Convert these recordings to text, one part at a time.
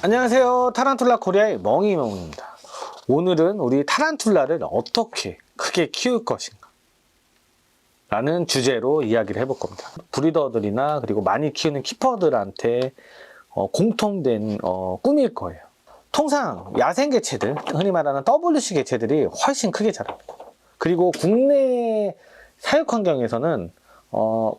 안녕하세요. 타란툴라 코리아의 멍이멍입니다. 오늘은 우리 타란툴라를 어떻게 크게 키울 것인가 라는 주제로 이야기를 해볼 겁니다. 브리더들이나 그리고 많이 키우는 키퍼들한테 공통된 꿈일 거예요. 통상 야생 개체들, 흔히 말하는 WC 개체들이 훨씬 크게 자랍니다. 그리고 국내 사육 환경에서는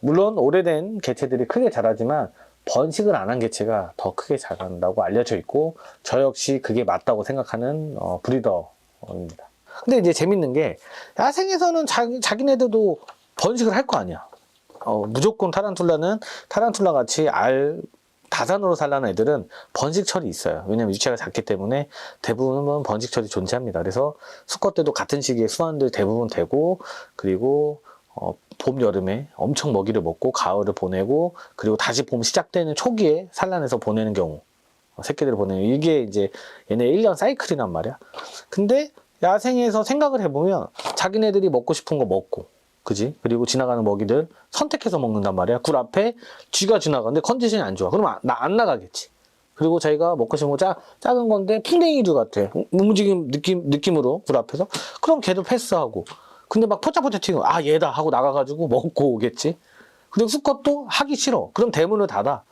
물론 오래된 개체들이 크게 자라지만 번식을 안 한 개체가 더 크게 자란다고 알려져 있고, 저 역시 그게 맞다고 생각하는 브리더입니다. 근데 이제 재밌는 게, 야생에서는 자기네들도 번식을 할 거 아니야. 무조건 타란툴라 같이 다산으로 살라는 애들은 번식철이 있어요. 왜냐면 유체가 작기 때문에 대부분은 번식철이 존재합니다. 그래서 수컷 때도 같은 시기에 수완들 대부분 되고, 그리고 봄, 여름에 엄청 먹이를 먹고 가을을 보내고, 그리고 다시 봄 시작되는 초기에 산란해서 보내는 경우, 새끼들을 보내는, 이게 이제 얘네 1년 사이클이란 말이야. 근데 야생에서 생각을 해보면 자기네들이 먹고 싶은 거 먹고, 그지? 그리고 지나가는 먹이들 선택해서 먹는단 말이야. 굴 앞에 쥐가 지나가는데 컨디션이 안 좋아. 그러면 안 나가겠지. 그리고 자기가 먹고 싶은 거 작은 건데 풍뎅이류 같아. 움직임 느낌으로 굴 앞에서. 그럼 걔도 패스하고. 근데 막 포짜포짜 튀고, 얘다 하고 나가가지고 먹고 오겠지. 그리고 수컷도 하기 싫어. 그럼 대문을 닫아.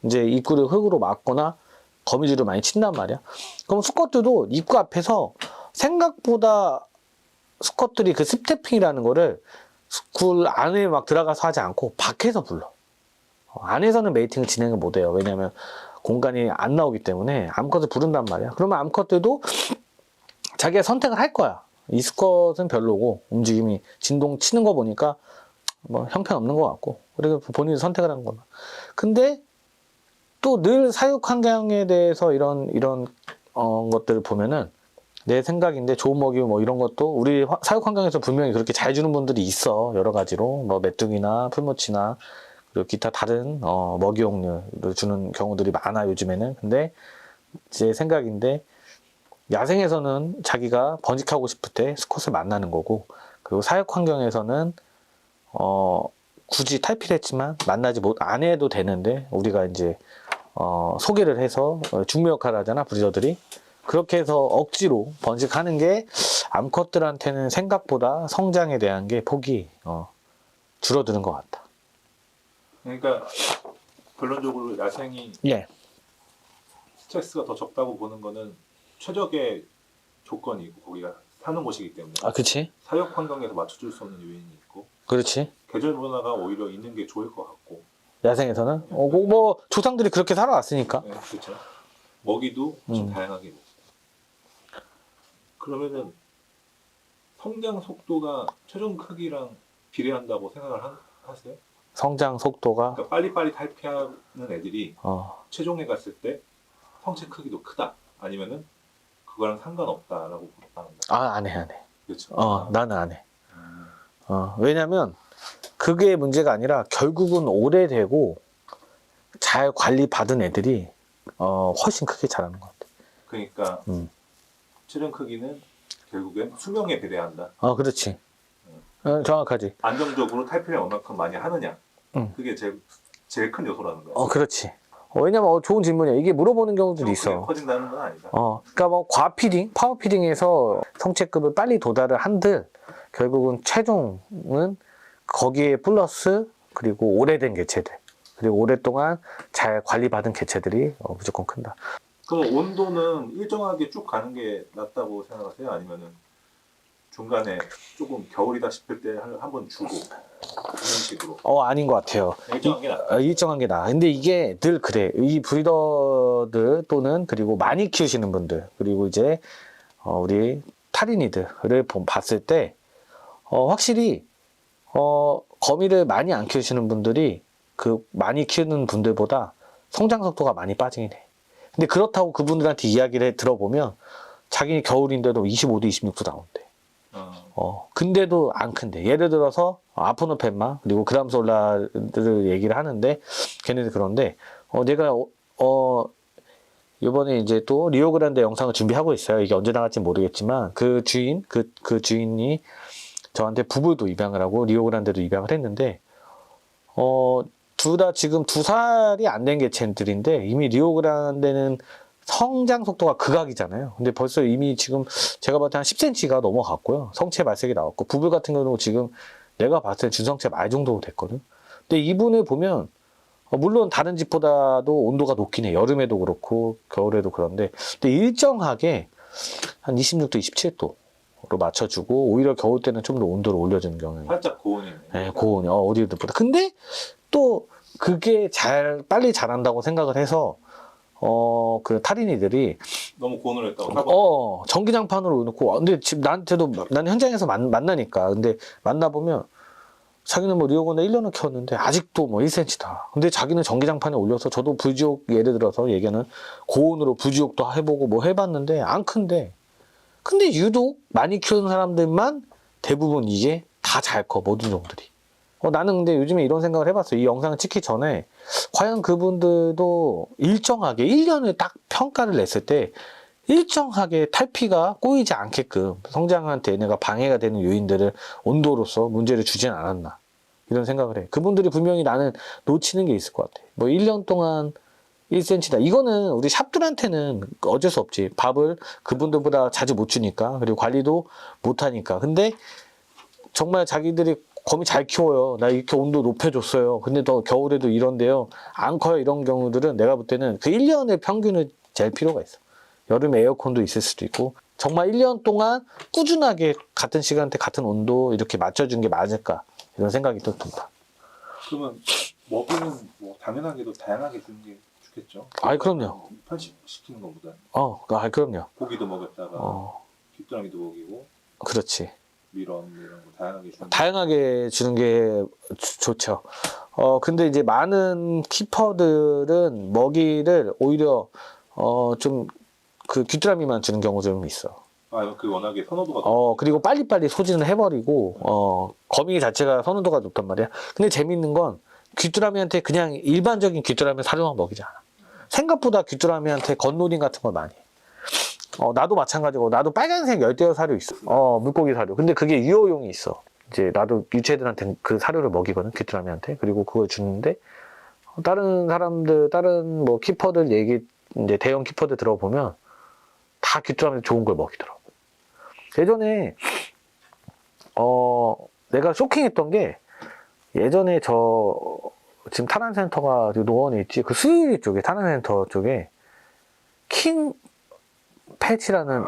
이제 입구를 흙으로 막거나 거미줄을 많이 친단 말이야. 그럼 수컷들도 입구 앞에서 생각보다 수컷들이 그 스태핑이라는 거를 굴 안에 막 들어가서 하지 않고 밖에서 불러. 안에서는 메이팅을 진행을 못 해요. 왜냐면 공간이 안 나오기 때문에 암컷을 부른단 말이야. 그러면 암컷들도 자기가 선택을 할 거야. 이 수컷은 별로고, 움직임이 진동 치는 거 보니까 뭐 형편없는 것 같고, 그리고 본인이 선택을 한 거나. 근데 또 늘 사육 환경에 대해서 이런 것들을 보면은, 내 생각인데 좋은 먹이 뭐 이런 것도 우리 사육 환경에서 분명히 그렇게 잘 주는 분들이 있어. 여러 가지로 뭐 메뚜기나 풀무치나 그리고 기타 다른 먹이용류를 주는 경우들이 많아 요즘에는. 근데 제 생각인데, 야생에서는 자기가 번식하고 싶을 때 수컷을 만나는 거고, 그리고 사육 환경에서는 굳이 탈피했지만 안 해도 되는데, 우리가 이제 소개를 해서 중매 역할을 하잖아, 브리더들이. 그렇게 해서 억지로 번식하는 게 암컷들한테는 생각보다 성장에 대한 게 폭이 줄어드는 것 같다. 그러니까 결론적으로 야생이 예. 스트레스가 더 적다고 보는 거는 최적의 조건이고, 거기가 사는 곳이기 때문에 그치? 사육 환경에서 맞춰줄 수 없는 요인이 있고, 그렇지. 계절 문화가 오히려 있는 게 좋을 것 같고. 야생에서는 뭐 조상들이 그렇게 살아왔으니까. 네, 그렇죠. 먹이도 좀 다양하게 먹고. 그러면은 성장 속도가 최종 크기랑 비례한다고 생각을 하세요? 성장 속도가 그러니까 빨리빨리 탈피하는 애들이 최종에 갔을 때 성체 크기도 크다, 아니면은 그거랑 상관없다라고 하는다. 안 해. 그렇죠. 나는 안 해. 왜냐면 그게 문제가 아니라 결국은 오래되고 잘 관리받은 애들이 훨씬 크게 자라는 것 같아. 그러니까 최종 크기는 결국엔 수명에 비례한다. 그렇지. 정확하지. 안정적으로 탈피를 얼마큼 많이 하느냐. 그게 제일 큰 요소라는 거야. 그렇지. 왜냐면 좋은 질문이야. 이게 물어보는 경우들이 있어. 커진다는 건 아니다. 그러니까 뭐 과피딩, 파워피딩에서 성체급을 빨리 도달을 한들 결국은 최종은 거기에 플러스, 그리고 오래된 개체들, 그리고 오랫동안 잘 관리받은 개체들이 무조건 큰다. 그럼 온도는 일정하게 쭉 가는 게 낫다고 생각하세요? 아니면은 중간에 조금 겨울이다 싶을 때 한 번 주고 이런 식으로? 아닌 것 같아요. 일정한 게 낫다. 일정한 게 나아. 근데 이게 늘 그래. 이 브리더들 또는 그리고 많이 키우시는 분들, 그리고 이제 우리 타린이들을 봤을 때 확실히 거미를 많이 안 키우시는 분들이 그 많이 키우는 분들보다 성장 속도가 많이 빠지긴 해. 근데 그렇다고 그분들한테 이야기를 들어보면 자기 겨울인데도 25도, 26도 나온대. 근데도 안 큰데. 예를 들어서 아포노펜마 그리고 그람솔라를 얘기를 하는데, 걔네들 그런데 내가 이번에 이제 또 리오그란데 영상을 준비하고 있어요. 이게 언제 나갈지 모르겠지만 그 주인이 저한테 부부도 입양을 하고 리오그란데도 입양을 했는데, 둘 다 지금 2살이 안 된 개체들인데 이미 리오그란데는 성장 속도가 극악이잖아요. 근데 벌써 이미 지금 제가 봤을 때 한 10cm가 넘어갔고요. 성체 발색이 나왔고, 부분 같은 경우는 지금 내가 봤을 때 준성체 말 정도 됐거든. 근데 이분을 보면 물론 다른 집보다도 온도가 높긴 해. 여름에도 그렇고 겨울에도 그런데, 근데 일정하게 한 26도, 27도로 맞춰주고, 오히려 겨울 때는 좀 더 온도를 올려주는 경향이. 살짝 고온이네. 네, 고온이 어디보다. 근데 또 그게 빨리 자란다고 생각을 해서 그 탈인이들이 너무 고온을 했다고. 전기장판으로 놓고, 근데 지금 나한테도 나는 현장에서 만나니까, 근데 만나보면 자기는 뭐 리오건데 1년을 키웠는데 아직도 뭐 1cm다. 근데 자기는 전기장판에 올려서, 저도 부지옥 예를 들어서 얘기는 고온으로 부지옥도 해보고 뭐 해봤는데 안 큰데, 근데 유독 많이 키우는 사람들만 대부분 이게 다 잘 커, 모든 종들이. 나는 근데 요즘에 이런 생각을 해봤어요. 이 영상을 찍기 전에 과연 그분들도 일정하게 1년을 딱 평가를 냈을 때 일정하게 탈피가 꼬이지 않게끔 성장한테 얘네가 방해가 되는 요인들을 온도로서 문제를 주진 않았나, 이런 생각을 해. 그분들이 분명히 나는 놓치는 게 있을 것 같아. 뭐 1년 동안 1cm다. 이거는 우리 샵들한테는 어쩔 수 없지. 밥을 그분들보다 자주 못 주니까, 그리고 관리도 못 하니까. 근데 정말 자기들이 거미 잘 키워요. 나 이렇게 온도 높여줬어요. 근데 더 겨울에도 이런데요. 안 커요. 이런 경우들은 내가 볼 때는 그 1년의 평균을 잴 필요가 있어. 여름에 에어컨도 있을 수도 있고, 정말 1년 동안 꾸준하게 같은 시간대 같은 온도 이렇게 맞춰준 게 맞을까, 이런 생각이 또 든다. 그러면 먹이는 뭐 당연하게도 다양하게 주는 게 좋겠죠. 아이, 그럼요. 편식시키는 것보다 그럼요. 고기도 먹였다가 귀뚜라미도 먹이고, 그렇지. 미런 이런 거 다양하게 주는. 다양하게 주는 게 좋죠. 근데 이제 많은 키퍼들은 먹이를 오히려 좀 그 귀뚜라미만 주는 경우 좀 있어. 그 워낙에 선호도가 그리고 빨리빨리 소진을 해버리고, 거미 자체가 선호도가 높단 말이야. 근데 재밌는 건 귀뚜라미한테 그냥 일반적인 귀뚜라미 사료만 먹이지 않아. 생각보다 귀뚜라미한테 건노딩 같은 걸 많이 해. 나도 마찬가지고, 나도 빨간색 열대어 사료 있어. 물고기 사료. 근데 그게 유효용이 있어. 이제 나도 유체들한테 그 사료를 먹이거든, 귀뚜라미한테. 그리고 그걸 주는데, 다른 뭐 키퍼들 이제 대형 키퍼들 들어보면 다 귀뚜라미 좋은 걸 먹이더라고. 예전에 내가 쇼킹했던 게, 예전에 지금 타란센터가 노원에 있지, 그 수유리 쪽에, 타란센터 쪽에 킹 펫이라는,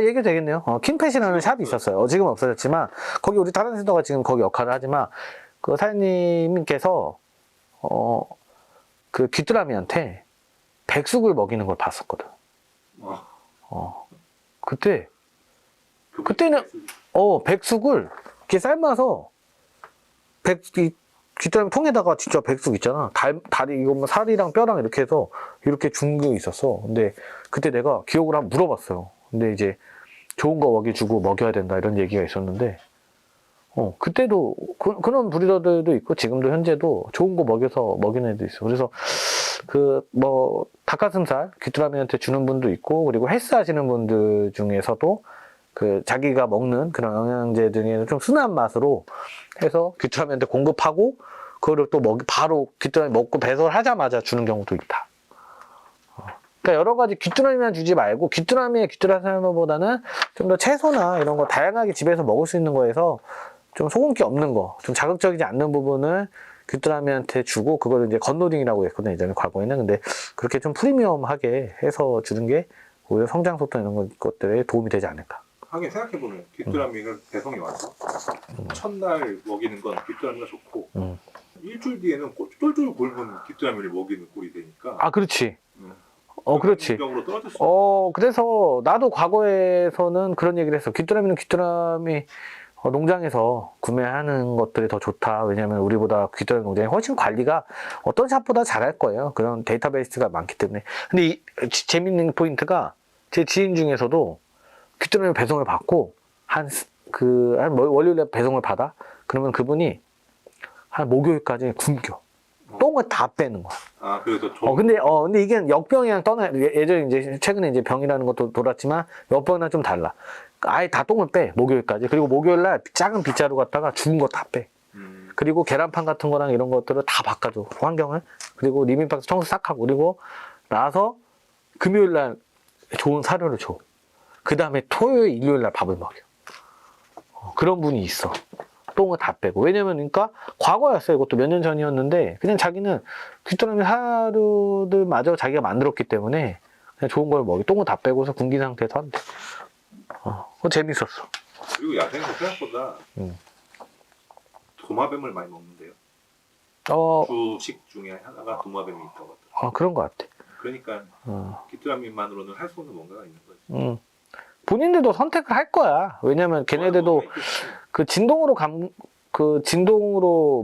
얘기 되겠네요. 킹펫이라는 샵이 있었어요. 지금 없어졌지만, 거기 우리 타란센터가 지금 거기 역할을 하지만, 그 사장님께서 그 귀뚜라미한테 백숙을 먹이는 걸 봤었거든. 그때는 백숙을 이렇게 삶아서 귀뚜라미 통에다가 진짜 백숙 있잖아. 다리 이거 뭐 살이랑 뼈랑 이렇게 해서 이렇게 준 게 있었어. 근데 그때 내가 기억을 한번 물어봤어요. 근데 이제 좋은 거 먹여주고 먹여야 된다, 이런 얘기가 있었는데, 그때도 그런 브리더들도 있고, 지금도 현재도 좋은 거 먹여서 먹이는 애도 있어. 그래서 뭐 닭가슴살 귀뚜라미한테 주는 분도 있고, 그리고 헬스 하시는 분들 중에서도 자기가 먹는 그런 영양제 중에는 좀 순한 맛으로 해서 귀뚜라미한테 공급하고, 그거를 또 바로 귀뚜라미 먹고 배설하자마자 주는 경우도 있다. 그러니까 여러 가지 귀뚜라미만 주지 말고, 귀뚜라미의 귀뚜라미 사료보다는 좀 더 채소나 이런 거 다양하게 집에서 먹을 수 있는 거에서 좀 소금기 없는 거, 좀 자극적이지 않는 부분을 귀뚜라미한테 주고, 그걸 이제 건노딩이라고 했거든, 예전에 과거에는. 근데 그렇게 좀 프리미엄하게 해서 주는 게 오히려 성장 속도 이런 것들에 도움이 되지 않을까. 하긴 생각해보면 귀뚜라미가 배송이 와서 첫날 먹이는 건 귀뚜라미가 좋고, 일주일 뒤에는 쫄쫄 굶은 귀뚜라미를 먹이는 꼴이 되니까. 그렇지. 그렇지. 병으로 떨어질 수 그래서 나도 과거에서는 그런 얘기를 했어. 귀뚜라미는 귀뚜라미 농장에서 구매하는 것들이 더 좋다. 왜냐면 우리보다 귀뚜라미 농장이 훨씬 관리가 어떤 샵보다 잘할 거예요. 그런 데이터베이스가 많기 때문에. 근데 재밌는 포인트가, 제 지인 중에서도 귀뚜라미 배송을 받고 한 월요일에 배송을 받아. 그러면 그분이 한 목요일까지 굶겨. 똥을 다 빼는 거야. 그래서 근데 이게 역병이랑 예전에 이제 최근에 이제 병이라는 것도 돌았지만, 역병이랑 좀 달라. 아예 다 똥을 빼, 목요일까지. 그리고 목요일날 작은 빗자루 갖다가 죽은 거 다 빼. 그리고 계란판 같은 거랑 이런 것들을 다 바꿔줘, 환경을. 그리고 리빙박스 청소 싹 하고, 그리고 나서 금요일 날 좋은 사료를 줘. 그 다음에 토요일, 일요일 날 밥을 먹여. 그런 분이 있어. 똥을 다 빼고. 왜냐면, 그러니까, 과거였어요. 이것도 몇 년 전이었는데, 그냥 자기는 귀뚜라미 사료들마저 자기가 만들었기 때문에, 그냥 좋은 걸 먹여. 똥을 다 빼고서 군기 상태에서 한대. 그거 재밌었어. 그리고 야생에서 생각보다 도마뱀을 많이 먹는데요. 주식 중에 하나가 도마뱀이 있다고 하더라고요. 그런 것 같아. 그러니까 귀뚜라미만으로는 할 수 없는 뭔가가 있는 거지. 본인들도 선택을 할 거야. 왜냐면 걔네들도 그 진동으로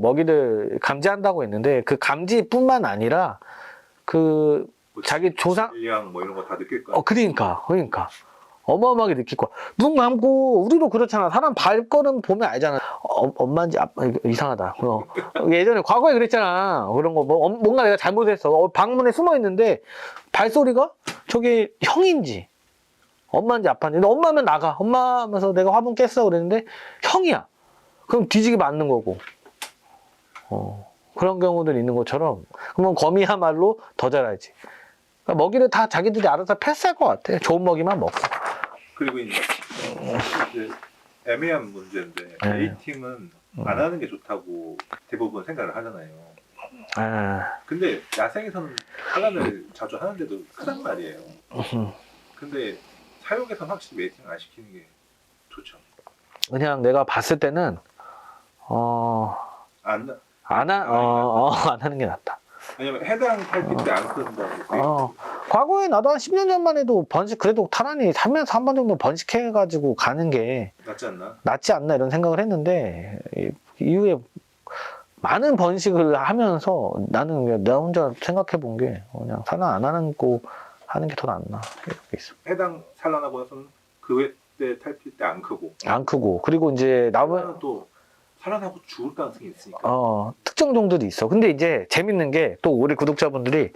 먹이를 감지한다고 했는데 그 감지뿐만 아니라 그 뭐 자기 조상 질량 뭐 이런 거 다 느낄 거야. 그러니까 어마어마하게 느낄 거야. 눈 감고 우리도 그렇잖아. 사람 발걸음 보면 알잖아. 엄마인지 아빠 이상하다. 예전에 과거에 그랬잖아. 그런 거 뭐 뭔가 내가 잘못했어. 방문에 숨어 있는데 발소리가 저게 형인지 엄마인지 아빠인지. 엄마면 나가. 엄마 하면서 내가 화분 깼어 그랬는데 형이야. 그럼 뒤지게 맞는 거고. 그런 경우들 있는 것처럼 그러면 거미야말로 더 잘하지. 그러니까 먹이를 다 자기들이 알아서 패스할 것 같아. 좋은 먹이만 먹고. 그리고 이제 애매한 문제인데 A팀은 안 하는 게 좋다고 대부분 생각을 하잖아요. 근데 야생에서는 산란을 자주 하는데도 크단 말이에요. 근데 사육에서는 확실히 메이팅을 안 시키는 게 좋죠. 그냥 내가 봤을 때는 안 안 하는 게 낫다. 왜냐면 해당 탈피 때 안 쓴다고. 과거에 나도 한 10년 전만 해도 그래도 타란이 3년에서 한 번 정도 번식해가지고 가는 게 낫지 않나 이런 생각을 했는데, 이후에 많은 번식을 하면서 나는 그냥 나 혼자 생각해 본 게 그냥 산란 안 하는 거 하는 게 더 낫나. 이렇게 있어. 해당 산란하고 나서는 그 때 탈피 때 안 크고. 그리고 이제 나머지는 또 산란하고 죽을 가능성이 있으니까. 특정 종들이 있어. 근데 이제 재밌는 게 또 우리 구독자분들이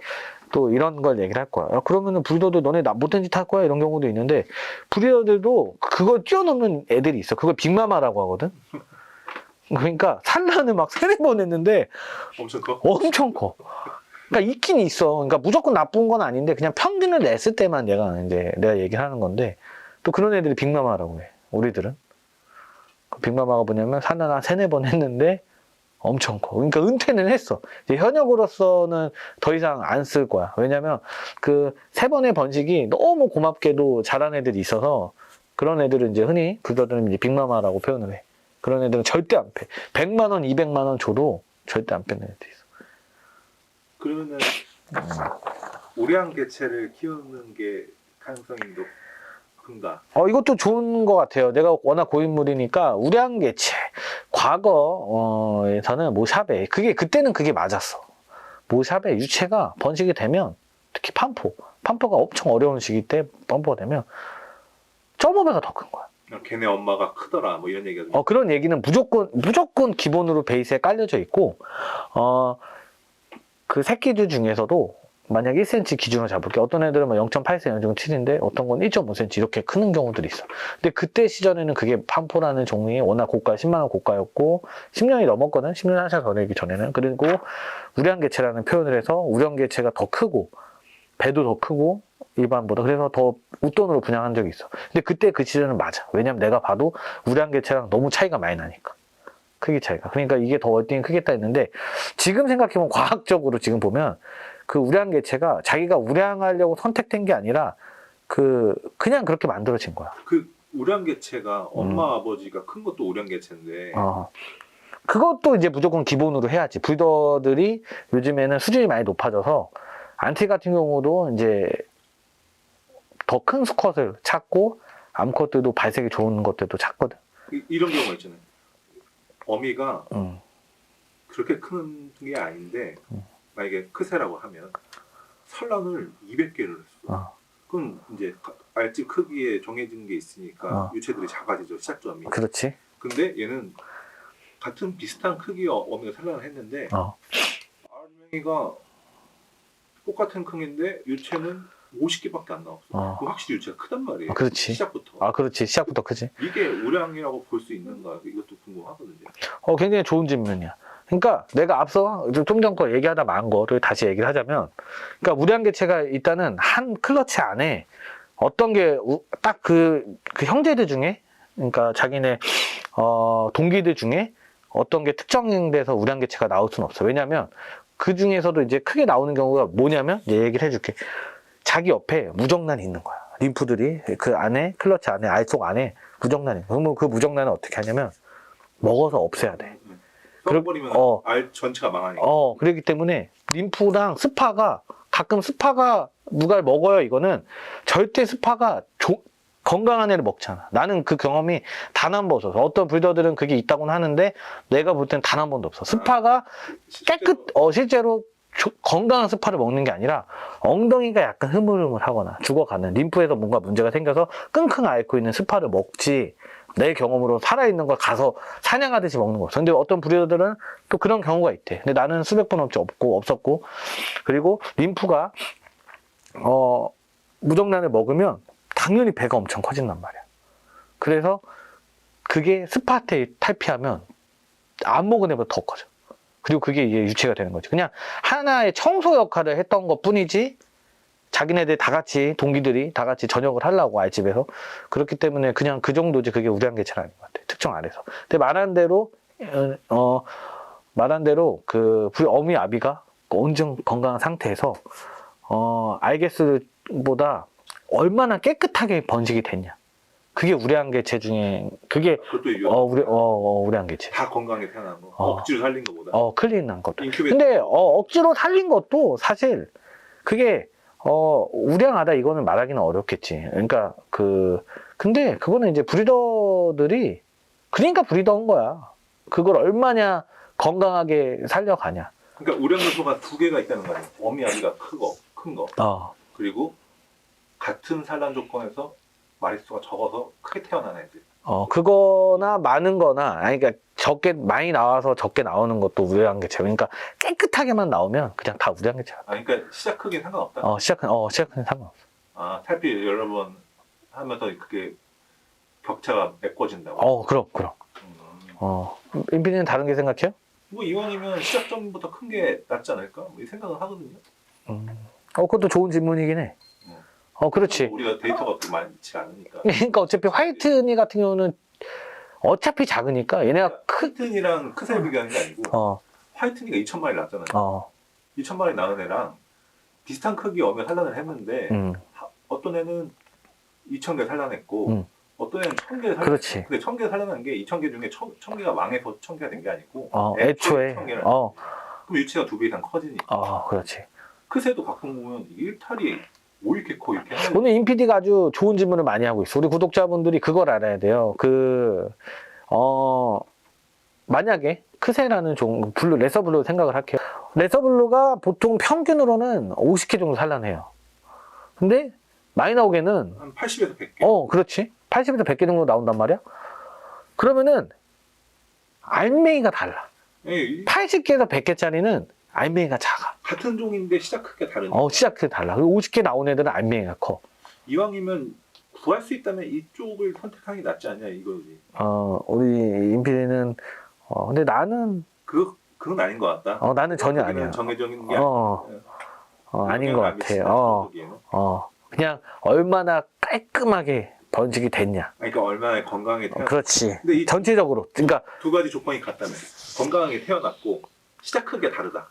또 이런 걸 얘기를 할 거야. 그러면은 브리더들 너네 못된 짓 할 거야? 이런 경우도 있는데 브리더들도 그걸 뛰어넘는 애들이 있어. 그걸 빅마마라고 하거든. 그러니까 산란을 막 3-4번 했는데 엄청 커. 그러니까 있긴 있어. 그러니까 무조건 나쁜 건 아닌데 그냥 평균을 냈을 때만 내가 얘기를 하는 건데 또 그런 애들이 빅마마라고 해. 우리들은. 빅마마가 뭐냐면 산란 한 3-4번 했는데 엄청 커. 그러니까 은퇴는 했어. 이제 현역으로서는 더 이상 안 쓸 거야. 왜냐면 그 3번의 번식이 너무 고맙게도 잘한 애들이 있어서 그런 애들은 이제 흔히 브리더들은 이제 빅마마라고 표현을 해. 그런 애들은 절대 안 패. 100만 원, 200만 원 줘도 절대 안 빼는 애들이 있어. 그러면은 우량 개체를 키우는 게 가능성이 높은가? 이것도 좋은 것 같아요. 내가 워낙 고인물이니까 우량개체 과거에서는 모샤베 그때는 그게 맞았어. 모샤베 유체가 번식이 되면 특히 판포가 엄청 어려운 시기 때 판포가 되면 0.5배가 더 큰 거야. 걔네 엄마가 크더라 뭐 이런 얘기가 그런 얘기는 무조건 기본으로 베이스에 깔려져 있고 그 새끼들 중에서도 만약 1cm 기준으로 잡을게. 어떤 애들은 0.8cm, 0.7인데 어떤 건 1.5cm 이렇게 크는 경우들이 있어. 근데 그때 시절에는 그게 판포라는 종이 워낙 고가, 10만 원 고가였고 10년이 넘었거든. 10년 한참 더 되기 전에는. 그리고 우량개체라는 표현을 해서 우량개체가 더 크고 배도 더 크고 일반보다 그래서 더 웃돈으로 분양한 적이 있어. 근데 그때 그 시절은 맞아. 왜냐면 내가 봐도 우량개체랑 너무 차이가 많이 나니까. 크기 차이가. 그러니까 이게 더 월등히 크겠다 했는데 지금 생각해보면 과학적으로 지금 보면 그 우량개체가 자기가 우량하려고 선택된 게 아니라 그냥 그렇게 만들어진 거야. 그 우량개체가 엄마 아버지가 큰 것도 우량개체인데 그것도 이제 무조건 기본으로 해야지. 브리더들이 요즘에는 수준이 많이 높아져서 안티 같은 경우도 이제 더 큰 수컷을 찾고 암컷들도 발색이 좋은 것들도 찾거든. 이런 경우가 있잖아요. 어미가 그렇게 큰 게 아닌데 만약에 크세라고 하면 산란을 200개를 했어. 그럼 이제 알집 크기에 정해진 게 있으니까 유체들이 작아지죠. 시작점이. 그렇지. 근데 얘는 같은 비슷한 크기의 어미가 산란을 했는데 알맹이가 똑같은 크기인데 유체는 50개밖에 안 나왔어. 그럼 확실히 유체가 크단 말이에요. 그렇지. 시작부터. 그렇지. 시작부터 크지. 이게 우량이라고 볼 수 있는가? 이것도 궁금하거든요. 굉장히 좋은 질문이야. 그러니까 내가 앞서 좀 전 거 얘기하다 만 거를 다시 얘기를 하자면, 그러니까 우량개체가 일단은 한 클러치 안에 어떤 게 딱 그 형제들 중에, 그러니까 자기네 동기들 중에 어떤 게 특정돼서 우량개체가 나올 수는 없어. 왜냐면 그 중에서도 이제 크게 나오는 경우가 뭐냐면, 이제 얘기를 해줄게. 자기 옆에 무정란이 있는 거야. 림프들이 그 안에, 클러치 안에, 알 속 안에 무정란이. 그러면 그 무정란을 어떻게 하냐면 먹어서 없애야 돼. 썩어버리면 알 전체가 망하니까. 그렇기 때문에 림프랑 스파가, 가끔 스파가 누가 먹어요. 이거는 절대 스파가 건강한 애를 먹잖아. 나는 그 경험이 단 한 번 없어서. 어떤 브리더들은 그게 있다고는 하는데 내가 볼 땐 단 한 번도 없어. 스파가 실제로 건강한 스파를 먹는 게 아니라 엉덩이가 약간 흐물흐물하거나 죽어가는, 림프에서 뭔가 문제가 생겨서 끙끙 앓고 있는 스파를 먹지, 내 경험으로 살아있는 걸 가서 사냥하듯이 먹는 거죠. 근데 어떤 브리더들은 또 그런 경우가 있대. 근데 나는 수백 번 없었고, 그리고 림프가 무정란을 먹으면 당연히 배가 엄청 커진단 말이야. 그래서 그게 스파 탈피하면 안 먹은 애보다 더 커져. 그리고 그게 이제 유체가 되는 거지. 그냥 하나의 청소 역할을 했던 것 뿐이지, 자기네들 다 같이, 동기들이 다 같이 저녁을 하려고, 알집에서. 그렇기 때문에 그냥 그 정도지. 그게 우량개체는 아닌 것 같아. 특정 안에서. 근데 말한 대로 그 어미 아비가 온전 건강한 상태에서 알게스보다 얼마나 깨끗하게 번식이 됐냐. 그게 우량개체 중에, 그게 우량개체. 다 건강하게 태어난 거. 억지로 살린 거보다. 클린한 것도. 근데 억지로 살린 것도 사실 그게 우량하다 이거는 말하기는 어렵겠지. 그러니까 근데 그거는 이제 브리더들이, 그러니까 브리더인 거야. 그걸 얼마냐 건강하게 살려가냐. 그러니까 우량 요소가 두 개가 있다는 거 아니야. 어미 아비가 큰 거. 그리고 같은 산란 조건에서 마리수가 적어서 크게 태어난 애들. 그거나 많은 거나, 아니, 그러니까 많이 나와서 적게 나오는 것도 우량개체. 그러니까 깨끗하게만 나오면 그냥 다 우량개체야. 그러니까 시작 크기는 상관없다? 시작은 상관없어. 탈피 여러 번 하면서 그게 격차가 메꿔진다고? 그럼. 임피디는 다른 게 생각해요? 뭐 이왕이면 시작 전부터 큰 게 낫지 않을까? 뭐 이 생각을 하거든요. 그것도 좋은 질문이긴 해. 그렇지. 우리가 데이터가 그렇게 많지 않으니까. 그러니까 어차피 화이트니 같은 경우는 어차피 작으니까 얘네가 화이트니랑 크셀 비교하는 게 아니고 화이트니가 2,000마리 낳았잖아요. 2,000마리 낳은 애랑 비슷한 크기 어미 산란을 했는데 어떤 애는 2,000개 산란했고 어떤 애는 1,000개 산란했고. 그렇지. 근데 1,000개 산란한 게 2,000개 중에 1,000개가 망해서 1,000개가 된 게 아니고 애초에 1,000개를 그럼 유체가 2배 이상 커지니까. 그렇지. 크셀도 가끔 보면 일탈이 뭐 이렇게 커 이렇게 하는. 오늘 임피디가 아주 좋은 질문을 많이 하고 있어. 우리 구독자분들이 그걸 알아야 돼요. 만약에 크세라는 레서블루 생각을 할게요. 레서블루가 보통 평균으로는 50개 정도 산란해요. 근데 많이 나오게는 한 80에서 100개. 그렇지. 80에서 100개 정도 나온단 말이야. 그러면은 알맹이가 달라. 80개에서 100개짜리는 알맹이가 작아. 같은 종인데 시작 크기가 다르니까. 시작 크기가 달라. 그리고 50개 나온 애들은 알맹이가 커. 이왕이면 구할 수 있다면 이쪽을 선택하는 게 낫지 않냐 이거지. 우리 임피디는 근데 나는 그건 아닌 것 같다. 나는 전혀 아니야. 정해진 게 아닌 것 같아. 그냥 얼마나 깔끔하게 번식이 됐냐. 그러니까 얼마나 건강하게 태어났고. 그렇지. 근데 전체적으로. 그러니까 두 가지 조건이 같다면 건강하게 태어났고 시작 크기가 다르다.